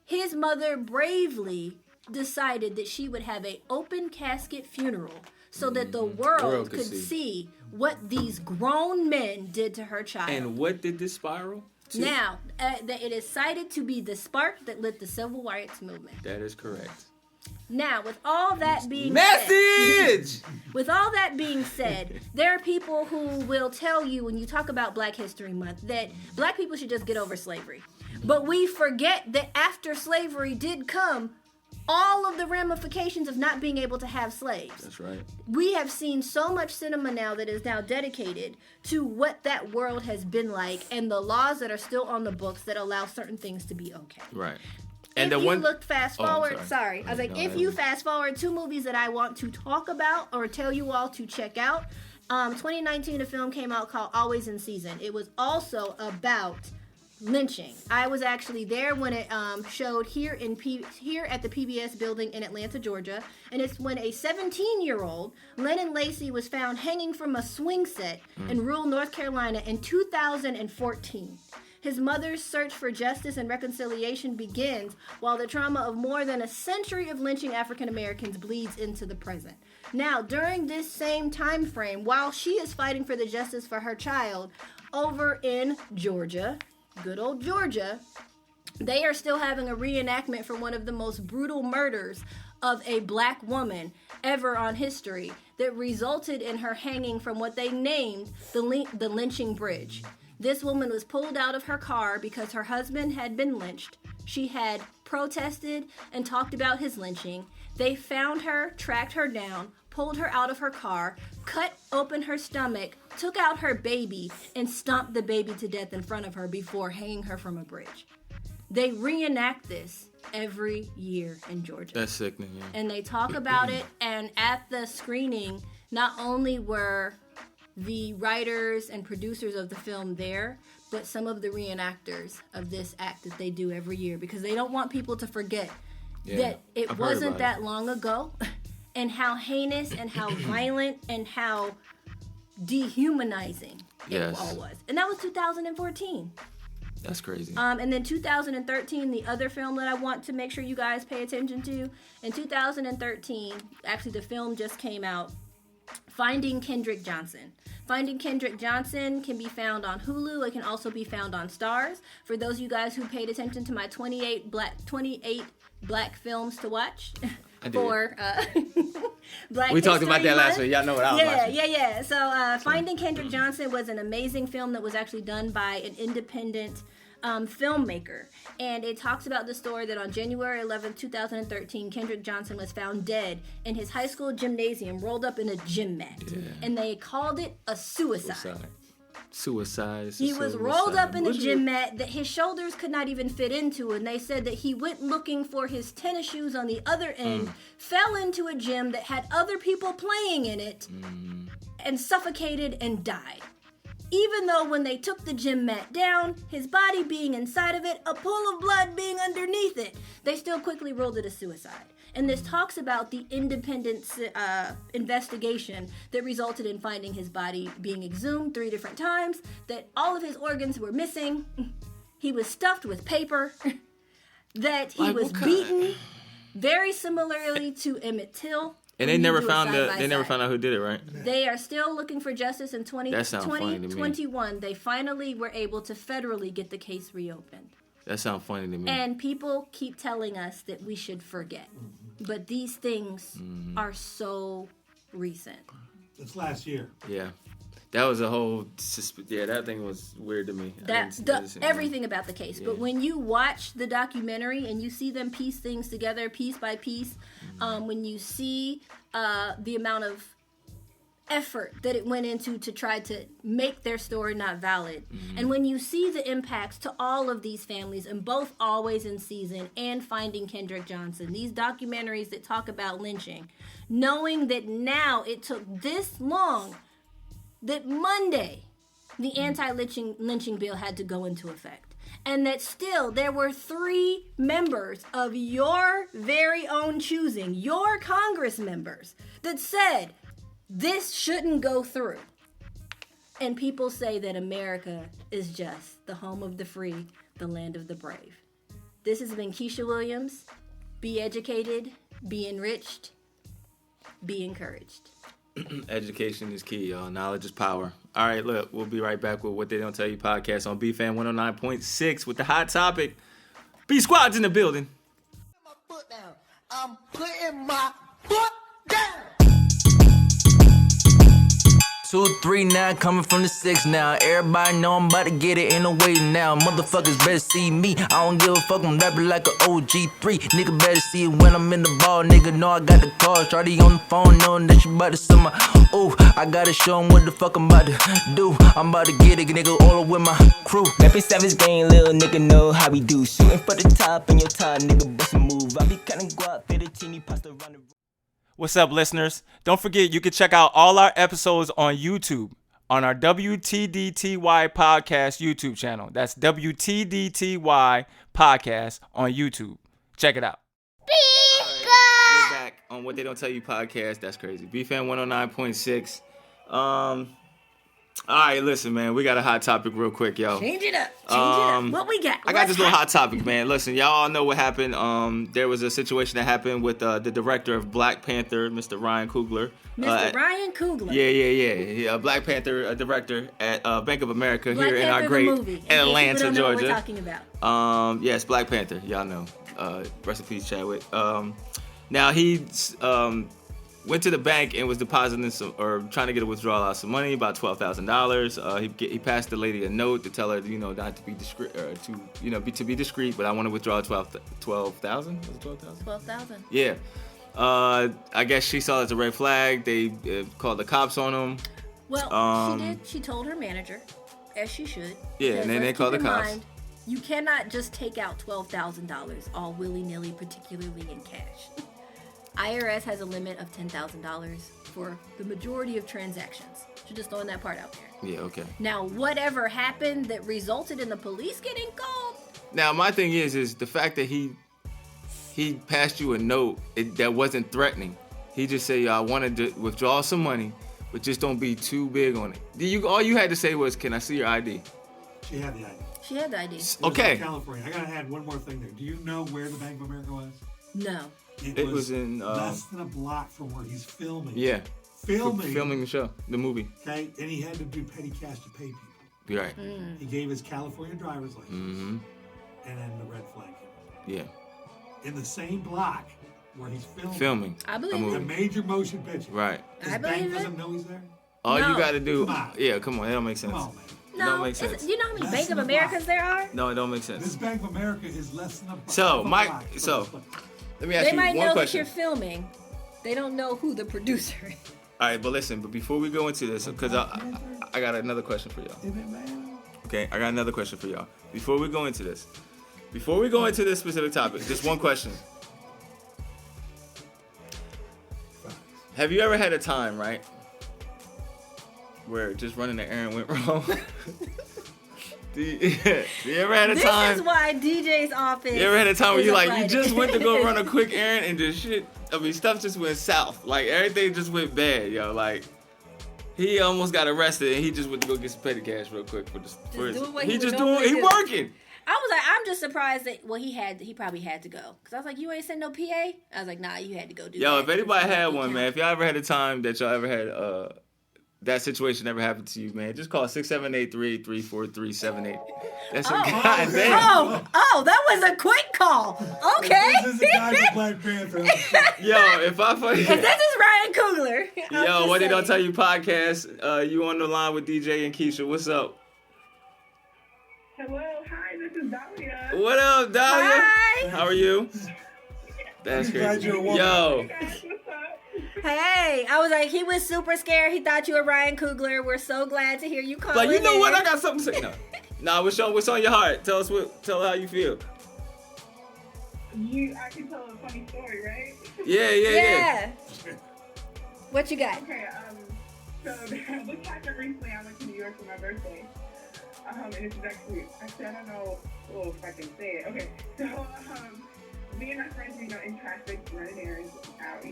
his mother bravely decided that she would have an open casket funeral so that the world could see what these grown men did to her child. And what did this spiral to? Now, that it is cited to be the spark that lit the civil rights movement. That is correct. Now, with all that being Message! with all that being said, there are people who will tell you when you talk about Black History Month that black people should just get over slavery. But we forget that after slavery did come, all of the ramifications of not being able to have slaves. That's right. We have seen so much cinema now that is now dedicated to what that world has been like and the laws that are still on the books that allow certain things to be okay. Right. And if you look fast forward, sorry. I was like, if you fast forward 2 movies that I want to talk about or tell you all to check out, 2019 a film came out called Always in Season. It was also about lynching. I was actually there when it showed here at the PBS building in Atlanta, Georgia, and it's when a 17-year-old, Lennon Lacey, was found hanging from a swing set in rural North Carolina in 2014. His mother's search for justice and reconciliation begins while the trauma of more than a century of lynching African Americans bleeds into the present. Now, during this same time frame, while she is fighting for the justice for her child over in Georgia, good old Georgia, they are still having a reenactment for one of the most brutal murders of a black woman ever on history that resulted in her hanging from what they named the lynching bridge. This woman was pulled out of her car because her husband had been lynched. She had protested and talked about his lynching. They found her, tracked her down, pulled her out of her car, cut open her stomach, took out her baby, and stomped the baby to death in front of her before hanging her from a bridge. They reenact this every year in Georgia. That's sickening, yeah. And they talk about it, and at the screening, not only were the writers and producers of the film there, but some of the reenactors of this act that they do every year, because they don't want people to forget that it wasn't that long ago, and how heinous and how violent and how dehumanizing it all was. And that was 2014. That's crazy. And then 2013, the other film that I want to make sure you guys pay attention to, in 2013, actually the film just came out, Finding Kendrick Johnson. Finding Kendrick Johnson can be found on Hulu. It can also be found on Stars. For those of you guys who paid attention to my 28 black films to watch for Black We talked about History that last Month. week. Y'all know what I was watching. Yeah. So Finding Kendrick Johnson was an amazing film that was actually done by an independent filmmaker. And it talks about the story that on January 11th, 2013, Kendrick Johnson was found dead in his high school gymnasium, rolled up in a gym mat. Yeah. And they called it a suicide. Suicide. He was rolled up in a gym mat that his shoulders could not even fit into, and they said that he went looking for his tennis shoes on the other end, fell into a gym that had other people playing in it, and suffocated and died. Even though when they took the gym mat down, his body being inside of it, a pool of blood being underneath it, they still quickly ruled it a suicide. And this talks about the independent investigation that resulted in finding his body being exhumed 3 different times, that all of his organs were missing, he was stuffed with paper, that he was beaten very similarly to Emmett Till. And they never found out who did it, right? They are still looking for justice in 2021. They finally were able to federally get the case reopened. That sounds funny to me. And people keep telling us that we should forget. But these things are so recent. It's last year. Yeah. That was a whole... that thing was weird to me. Everything about the case. Yeah. But when you watch the documentary and you see them piece things together piece by piece, when you see the amount of effort that it went into to try to make their story not valid, and when you see the impacts to all of these families, and both Always in Season and Finding Kendrick Johnson, these documentaries that talk about lynching, knowing that now it took this long, that Monday the anti-lynching bill had to go into effect, and that still there were 3 members of your very own choosing, your Congress members, that said this shouldn't go through. And people say that America is just the home of the free, the land of the brave. This has been Keisha Williams. Be educated, be enriched, be encouraged. Education is key, y'all. Knowledge is power. All right, look, we'll be right back with What They Don't Tell You podcast on BFAM109.6 with the hot topic. B Squad's in the building. I'm putting my foot down. 239 coming from the 6 now. Everybody know I'm about to get it, ain't no waiting now. Motherfuckers better see me. I don't give a fuck, I'm rapping like an OG3. Nigga better see it when I'm in the ball. Nigga know I got the call. Shawty on the phone knowing that you about to send my. Ooh, I gotta show him what the fuck I'm about to do. I'm about to get it, nigga, all with my crew. Rapping Savage Gang, little nigga know how we do. Shooting for the top in your top, nigga, bust a move. I be cutting guap, fettuccine pasta around the room. What's up, listeners? Don't forget, you can check out all our episodes on YouTube on our WTDTY podcast YouTube channel. That's WTDTY podcast on YouTube. Check it out. We're back on What They Don't Tell You podcast. That's crazy. BFAM109.6. All right, listen, man. We got a hot topic real quick, yo. Change it up. What we got? I got this little hot topic, man. Listen, y'all all know what happened. There was a situation that happened with the director of Black Panther, Mr. Ryan Coogler. Ryan Coogler. Yeah. Black Panther director at Bank of America Black here Panther, in our great movie. Atlanta, Georgia. Georgia. What we're talking about. Yes, Black Panther. Y'all know. Rest in peace, Chadwick. Now he went to the bank and was depositing trying to get a withdrawal out some money, about $12,000. He passed the lady a note to tell her, not to be discreet, or to be discreet. But I want to withdraw $12,000. Was it $12,000? $12,000. Yeah. I guess she saw it as a red flag. They called the cops on him. Well, she did. She told her manager, as she should. Yeah, and then they called the cops. You cannot just take out $12,000 all willy-nilly, particularly in cash. IRS has a limit of $10,000 for the majority of transactions. So just throwing that part out there. Yeah, okay. Now, whatever happened that resulted in the police getting called. Now, my thing is the fact that he passed you a note that wasn't threatening. He just said, I wanted to withdraw some money, but just don't be too big on it. All you had to say was, can I see your ID? She had the ID. She had the ID. Okay. California. I gotta add one more thing there. Do you know where the Bank of America was? No. It was in less than a block from where he's filming. Yeah. Filming the show, the movie. Okay, and he had to do petty cash to pay people. You're right. He gave his California driver's license, and then the red flag. Yeah. In the same block where he's filming. I believe a major motion picture. Right. His bank doesn't know he's there. All you got to do. Come on. Yeah, come on. That don't make sense. Come on, man. No, don't make sense. You know how many Bank of Americas there are? No, it don't make sense. This Bank of America is less than a block. So, Mike, let me ask they you might one know question. that you're filming. They don't know who the producer is. All right, but listen, before we go into this, because I got another question for y'all. Okay, I got another question for y'all. Before we go into this specific topic, just one question. Have you ever had a time, right, where just running the errand went wrong? Do you ever had a time? This is why DJ's office. You ever had a time where you just went to go run a quick errand and just stuff just went south. Like everything just went bad, yo. Like he almost got arrested and he just went to go get some petty cash real quick he working. I was like, I'm just surprised that he probably had to go. Cause I was like, you ain't sent no PA? I was like, nah, you had to go do that. Yo, if anybody had one, man, if y'all ever had a time that y'all ever had that situation never happened to you, man, just call 678-383-4378. That's a goddamn. That was a quick call. Okay. This is a guy from Black Panther. Yo, if this is Ryan Coogler. Yo, What They Don't Tell You podcast. You on the line with DJ and Keisha. What's up? Hello, hi, this is Dahlia. What up, Dahlia? Hi. How are you? That's crazy. Yo. Hey, I was like, he was super scared. He thought you were Ryan Coogler. We're so glad to hear you calling. Like, you know what? I got something to say. No, what's on your heart? Tell how you feel. I can tell a funny story, right? Yeah. What you got? Okay, so this happened recently. I went to New York for my birthday. And this is actually, I don't know if I can say it. Okay, so, me and my friends, in traffic, running errands out,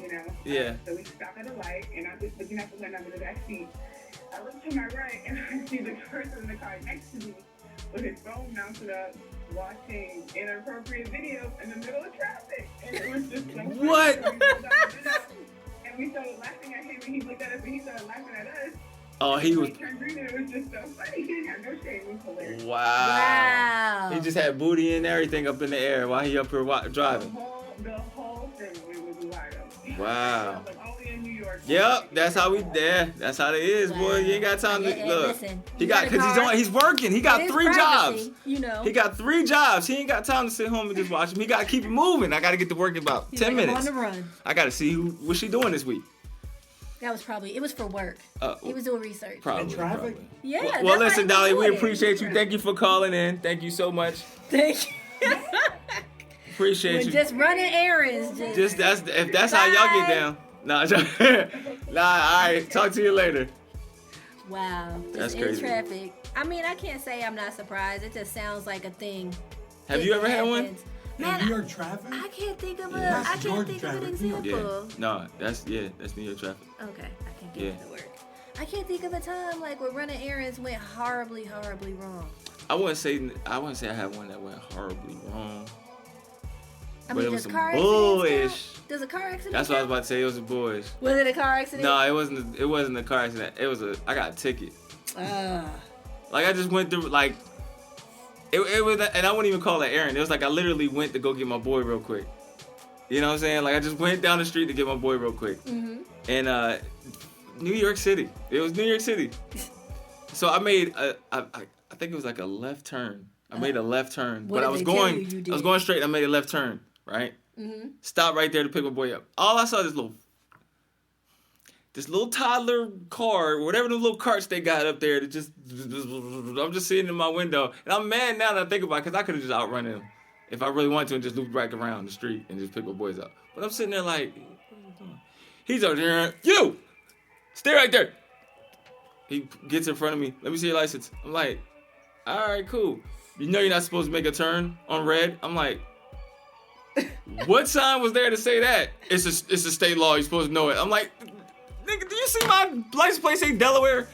Yeah. So we stopped at a light, and I'm just looking at the window in the back seat. I look to my right, and I see the person in the car next to me with his phone mounted up, watching inappropriate videos in the middle of traffic. And it was just so funny. What? And we started laughing at him, and he looked at us, and he started laughing at us. Oh, he was. It was just so funny. He didn't have no shame. It was hilarious. Wow. He just had booty and everything up in the air while he up here driving. The whole thing was wild. Wow. Like only in New York. Yep, that's how we there. That's how it is, boy. You ain't got time to look. Listen, He's working. He got 3 jobs. You know. He got 3 jobs. He ain't got time to sit home and just watch him. He got to keep it moving. I got to get to work in about 10 minutes. On the run. I got to see what's she doing this week. That was it was for work. He was doing research. Probably. Yeah. Well, listen, Dolly, we appreciate you. Thank you for calling in. Thank you so much. Thank you. Appreciate you. Just running errands. If that's how y'all get down. Nah, all right. Talk to you later. Wow. That's in crazy. Traffic. I mean, I can't say I'm not surprised. It just sounds like a thing. Have you ever had one? Man, New York traffic? I can't think of Yeah. I can't think of an example. Yeah. No, that's New York traffic. Okay, I can get it to work. I can't think of a time like where running errands went horribly wrong. I wouldn't say I had one that went horribly wrong. I But mean, it was does some car bullish. accidents? Does a car accident? That's what I was about to say. It was the boys. Was it a car accident? No, it wasn't. It wasn't a car accident. It was I got a ticket. Like I just went through like. It was, and I wouldn't even call it errand. It was like I literally went to go get my boy real quick. You know what I'm saying? Like I just went down the street to get my boy real quick. Mm-hmm. And New York City. It was New York City. So I made I think it was like a left turn. I made a left turn, but I was going straight. I made a left turn, right? Mm-hmm. Stopped right there to pick my boy up. All I saw this little toddler car, whatever the little carts they got up there, I'm just sitting in my window. And I'm mad now that I think about it, because I could have just outrun him if I really wanted to and just loop back around the street and just pick my boys up. But I'm sitting there like, what are you doing? He's over there, you! Stay right there! He gets in front of me, let me see your license. I'm like, all right, cool. You know you're not supposed to make a turn on red? I'm like, what sign was there to say that? It's a state law, you're supposed to know it. I'm like, nigga, do you see my license plate say Delaware?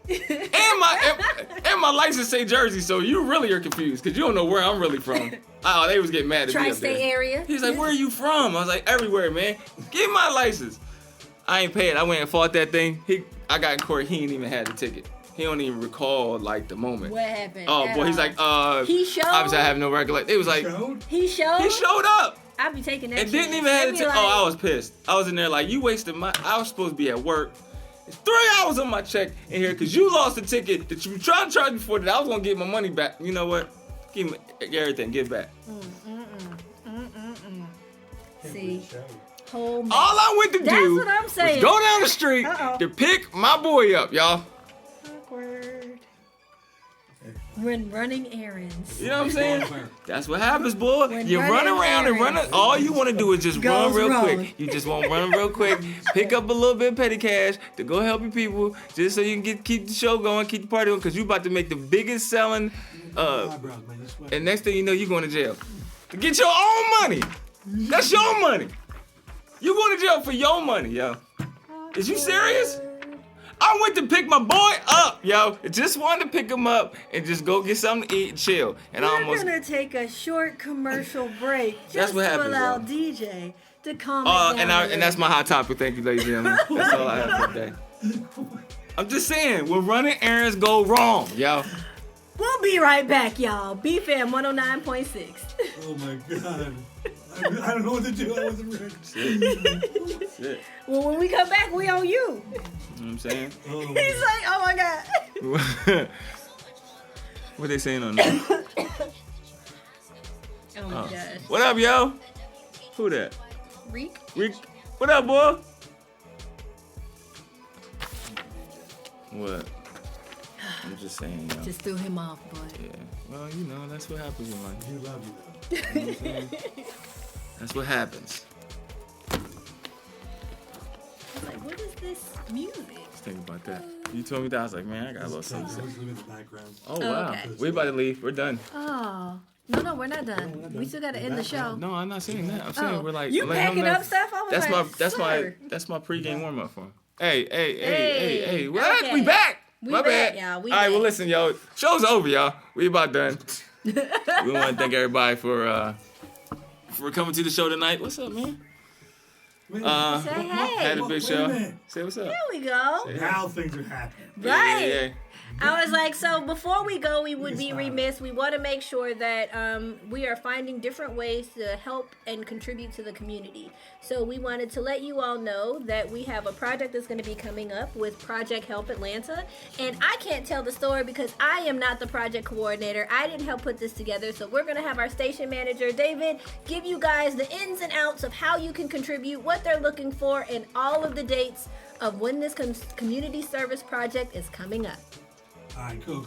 and my license say Jersey, so you really are confused because you don't know where I'm really from. Oh, they was getting mad at me up there. Tri-state area. He's like, where are you from? I was like, everywhere, man. Give me my license. I ain't paid. I went and fought that thing. I got in court. He ain't even had the ticket. He don't even recall like the moment. What happened? Oh boy, he's like, he showed. Obviously, I have no recollection. It was like, he showed. He showed up. I'd be taking that. And didn't even have the ticket. Oh, I was pissed. I was in there like, you wasted I was supposed to be at work. It's 3 hours on my check in here because you lost the ticket that you were trying to charge me for that I was gonna get my money back. You know what? Give me everything. Give it back. See. All I went to do was go down the street to pick my boy up, y'all. Awkward. When running errands. You know what I'm saying? That's what happens, boy. You run around and run. All you want to do is just run real quick. You just want to run real quick, pick up a little bit of petty cash to go help your people, just so you can keep the show going, keep the party going, because you about to make the biggest selling. And next thing you know, you're going to jail to get your own money. That's your money. You going to jail for your money, yo. Is you serious? I went to pick my boy up, yo. I just wanted to pick him up and just go get something to eat and chill. And We're gonna take a short commercial break just what happens, to allow yo. DJ to calm it down. And that's my hot topic. Thank you, ladies and gentlemen. That's all I have for today. I'm just saying, when running errands go wrong, yo. We'll be right back, y'all. BFAM109.6. Oh my God. I don't know what to do. I wasn't ready. Shit. Well, when we come back, we on you. You know what I'm saying? He's like, oh my God. What they saying on there? Oh my gosh. What up, yo? Who that? Reek? What up, boy? What? I'm just saying, yo. Just threw him off, boy. Yeah. Well, you know, that's what happens in life. You love you. You know what I'm saying? That's what happens. I was like, what is this music? Just think about that. You told me that, I was like, man, I got a little something. In the background. Oh, wow. Okay. We about to leave. We're done. Oh. No, we're not done. We still gotta end the show. No, I'm not saying that. I'm saying we're like, you let him packing know. up stuff? I was That's my pregame warm up for him. Hey, what? Okay. We back. My back, bad. y'all. All right, well listen, yo, show's over, y'all. We about done. We want to thank everybody for coming to the show tonight. What's up, man? Say hey. Had a big show. Say what's up. There we go. Now things are happening. Right. Yeah. I was like, so before we go, we would be remiss. We want to make sure that we are finding different ways to help and contribute to the community. So we wanted to let you all know that we have a project that's going to be coming up with Project Help Atlanta. And I can't tell the story because I am not the project coordinator. I didn't help put this together. So we're going to have our station manager, David, give you guys the ins and outs of how you can contribute, what they're looking for, and all of the dates of when this community service project is coming up. All right, cool.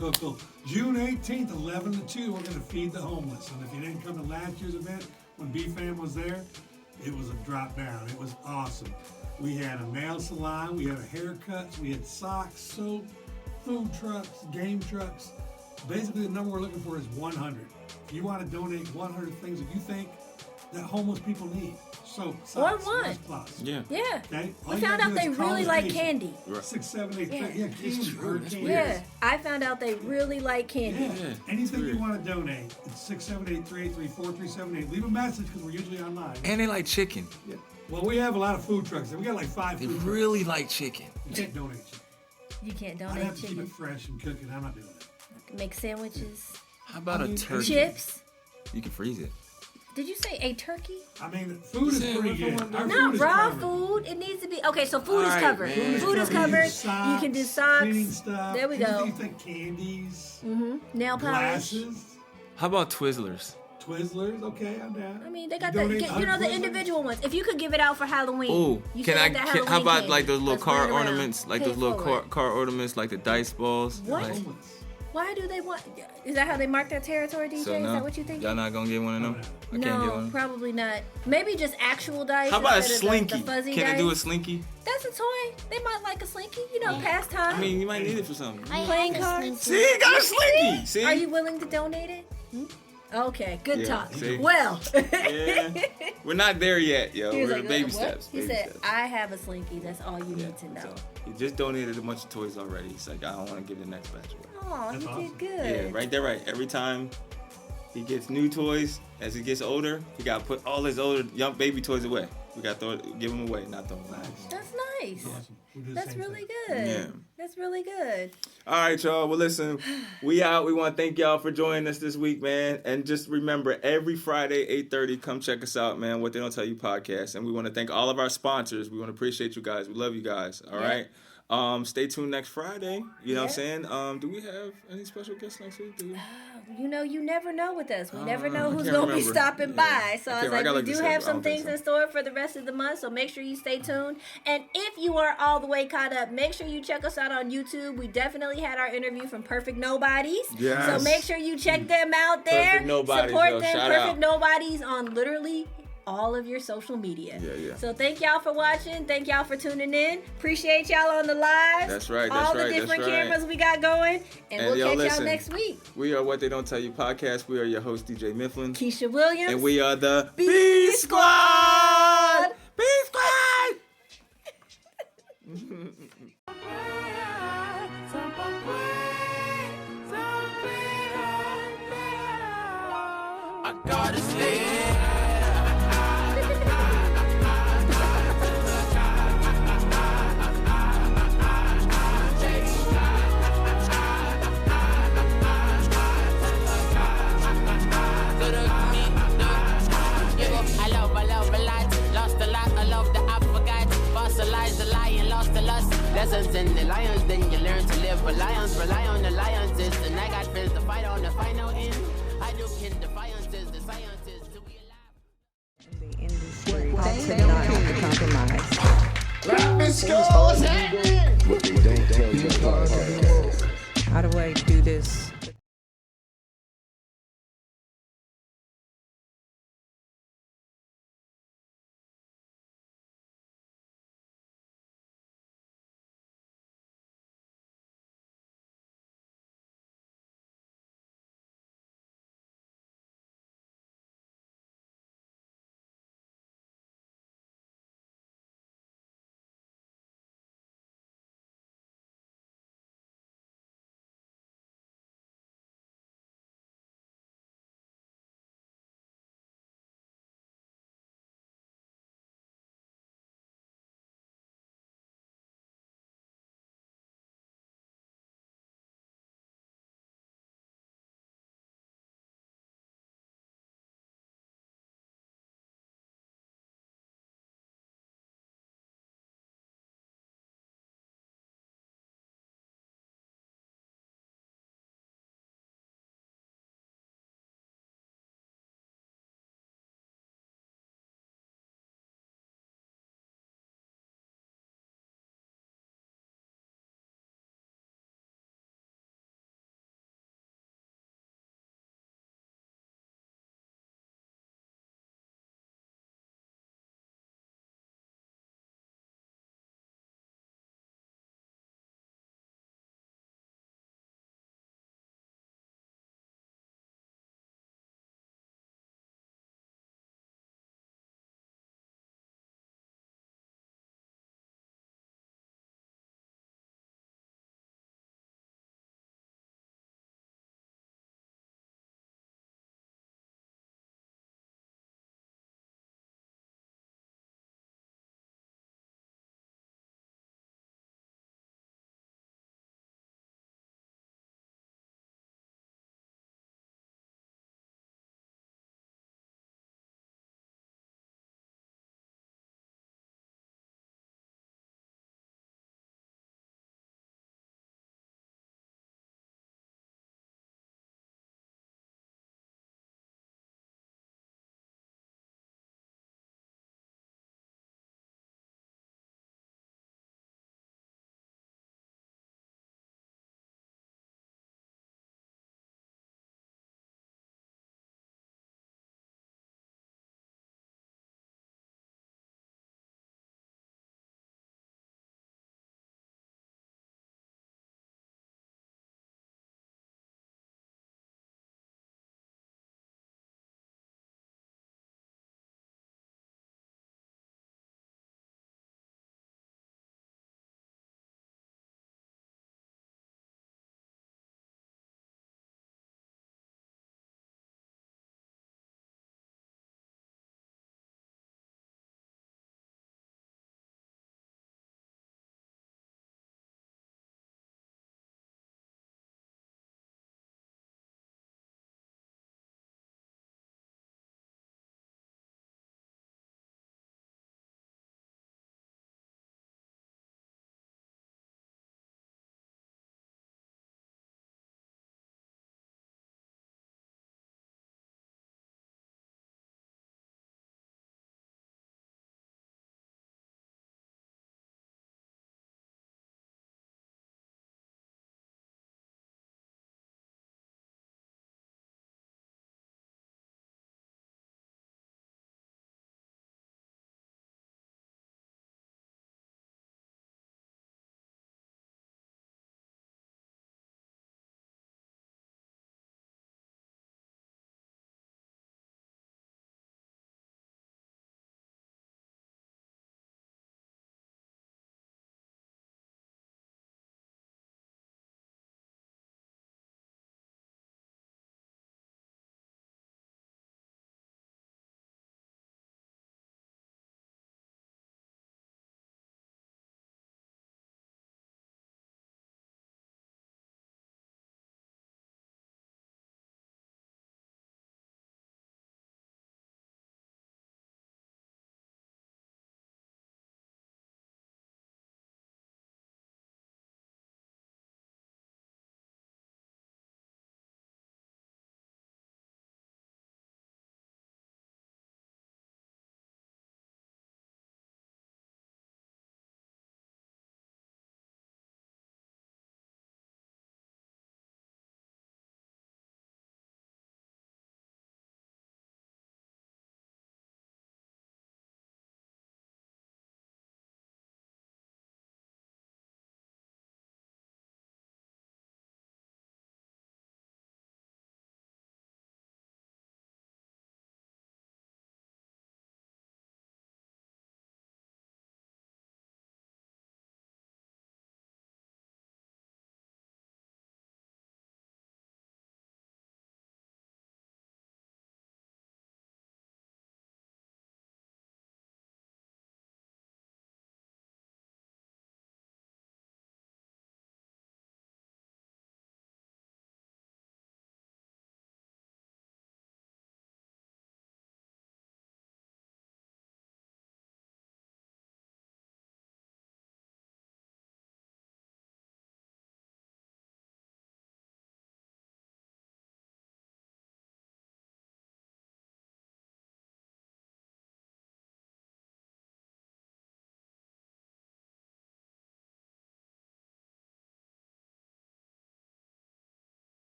June 18th, 11 to 2, we're going to feed the homeless. And if you didn't come to last year's event, when BFAM was there, it was a drop down. It was awesome. We had a nail salon, we had a haircuts, we had socks, soap, food trucks, game trucks. Basically, the number we're looking for is 100. If you want to donate 100 things that you think that homeless people need. Soap, socks, washcloths. Yeah. Okay? We found out they really like candy. 6, 7, 8, Yeah. candy. Hard candy. Yeah, I found out they really like candy. Yeah. Anything you want to donate, it's 678-383-4378. Leave a message because we're usually online. And they like chicken. Yeah. Well, we have a lot of food trucks. We got like 5 They food trucks. really like chicken. You can't donate chicken. You can't I donate have to keep chicken. it fresh and cook it. I'm not doing that. Make sandwiches. How about a turkey? Chips. You can freeze it. Did you say a turkey? I mean, food is pretty good. Our Not food is raw covered. food. It needs to be okay. So food is All right, covered. man. Food is covered. You can do socks. Cleaning stuff. There we go. Anything you think candies, Nail polish. glasses, How about Twizzlers? Twizzlers. Okay, I'm down. I mean, they got You the donate the 100 individual ones. If you could give it out for Halloween. Oh, you can still I? like that How Halloween about candy. like those little Let's car run it around. ornaments, like Pay those little forward. car ornaments, like the dice balls? What? Like, Why do they want? Is that how they mark their territory, DJ? so Is no, that what you think? y'all not gonna get one of them? I can't get No, one. probably not. Maybe just actual dice. How about a instead of slinky? The fuzzy Can dice. I do a slinky? That's a toy. They might like a slinky. You know, pastime. I mean, you might need it for something. Playing cards. See, you got a slinky. See? Are you willing to donate it? Okay, good Yeah, talk. see? Well, Yeah. We're not there yet, yo. he was We're like, baby what? steps. He Baby said, steps. I have a slinky. That's all you need to know. So, he just donated a bunch of toys already. He's like, I don't want to give the next batch away. Oh, That's you awesome. did Yeah, good. right there, right. Every time he gets new toys, as he gets older, he got to put all his older young baby toys away. We got to give them away, not throw them away. That's nice. Awesome. We do the That's same really thing. good. Yeah. That's really good. All right, y'all. Well, listen, we out. We want to thank y'all for joining us this week, man. And just remember, every Friday, 8:30, come check us out, man. What They Don't Tell You podcast. And we want to thank all of our sponsors. We want to appreciate you guys. We love you guys. All right. Stay tuned next Friday. You know what I'm saying? Do we have any special guests next week? You know, you never know with us. We never I know who's can't going to be remember. stopping by. So I was I like, got we like do December. have I some don't think things so. in store for the rest of the month. So make sure you stay tuned. And if you are all the way caught up, make sure you check us out on YouTube. We definitely had our interview from Perfect Nobodies. Yes. So make sure you check them out there. Perfect Nobodies, Support yo. them. Shout Perfect out. Nobodies on literally all of your social media. Yeah. So thank y'all for watching. Thank y'all for tuning in. Appreciate y'all on the lives. That's right, All that's the right, that's different right. cameras we got going. And we'll yo, catch listen, y'all next week. We are What They Don't Tell You podcast. We are your host, DJ Mifflin. Keisha Williams. And we are the B Squad. B Squad. I gotta stay. and the lions, then you learn to live with lions. Rely on the lions, and I got friends to fight on the final end. I do kin defiances, the sciences to be alive. The industry to not have to compromise. What they don't tell you. How do I do this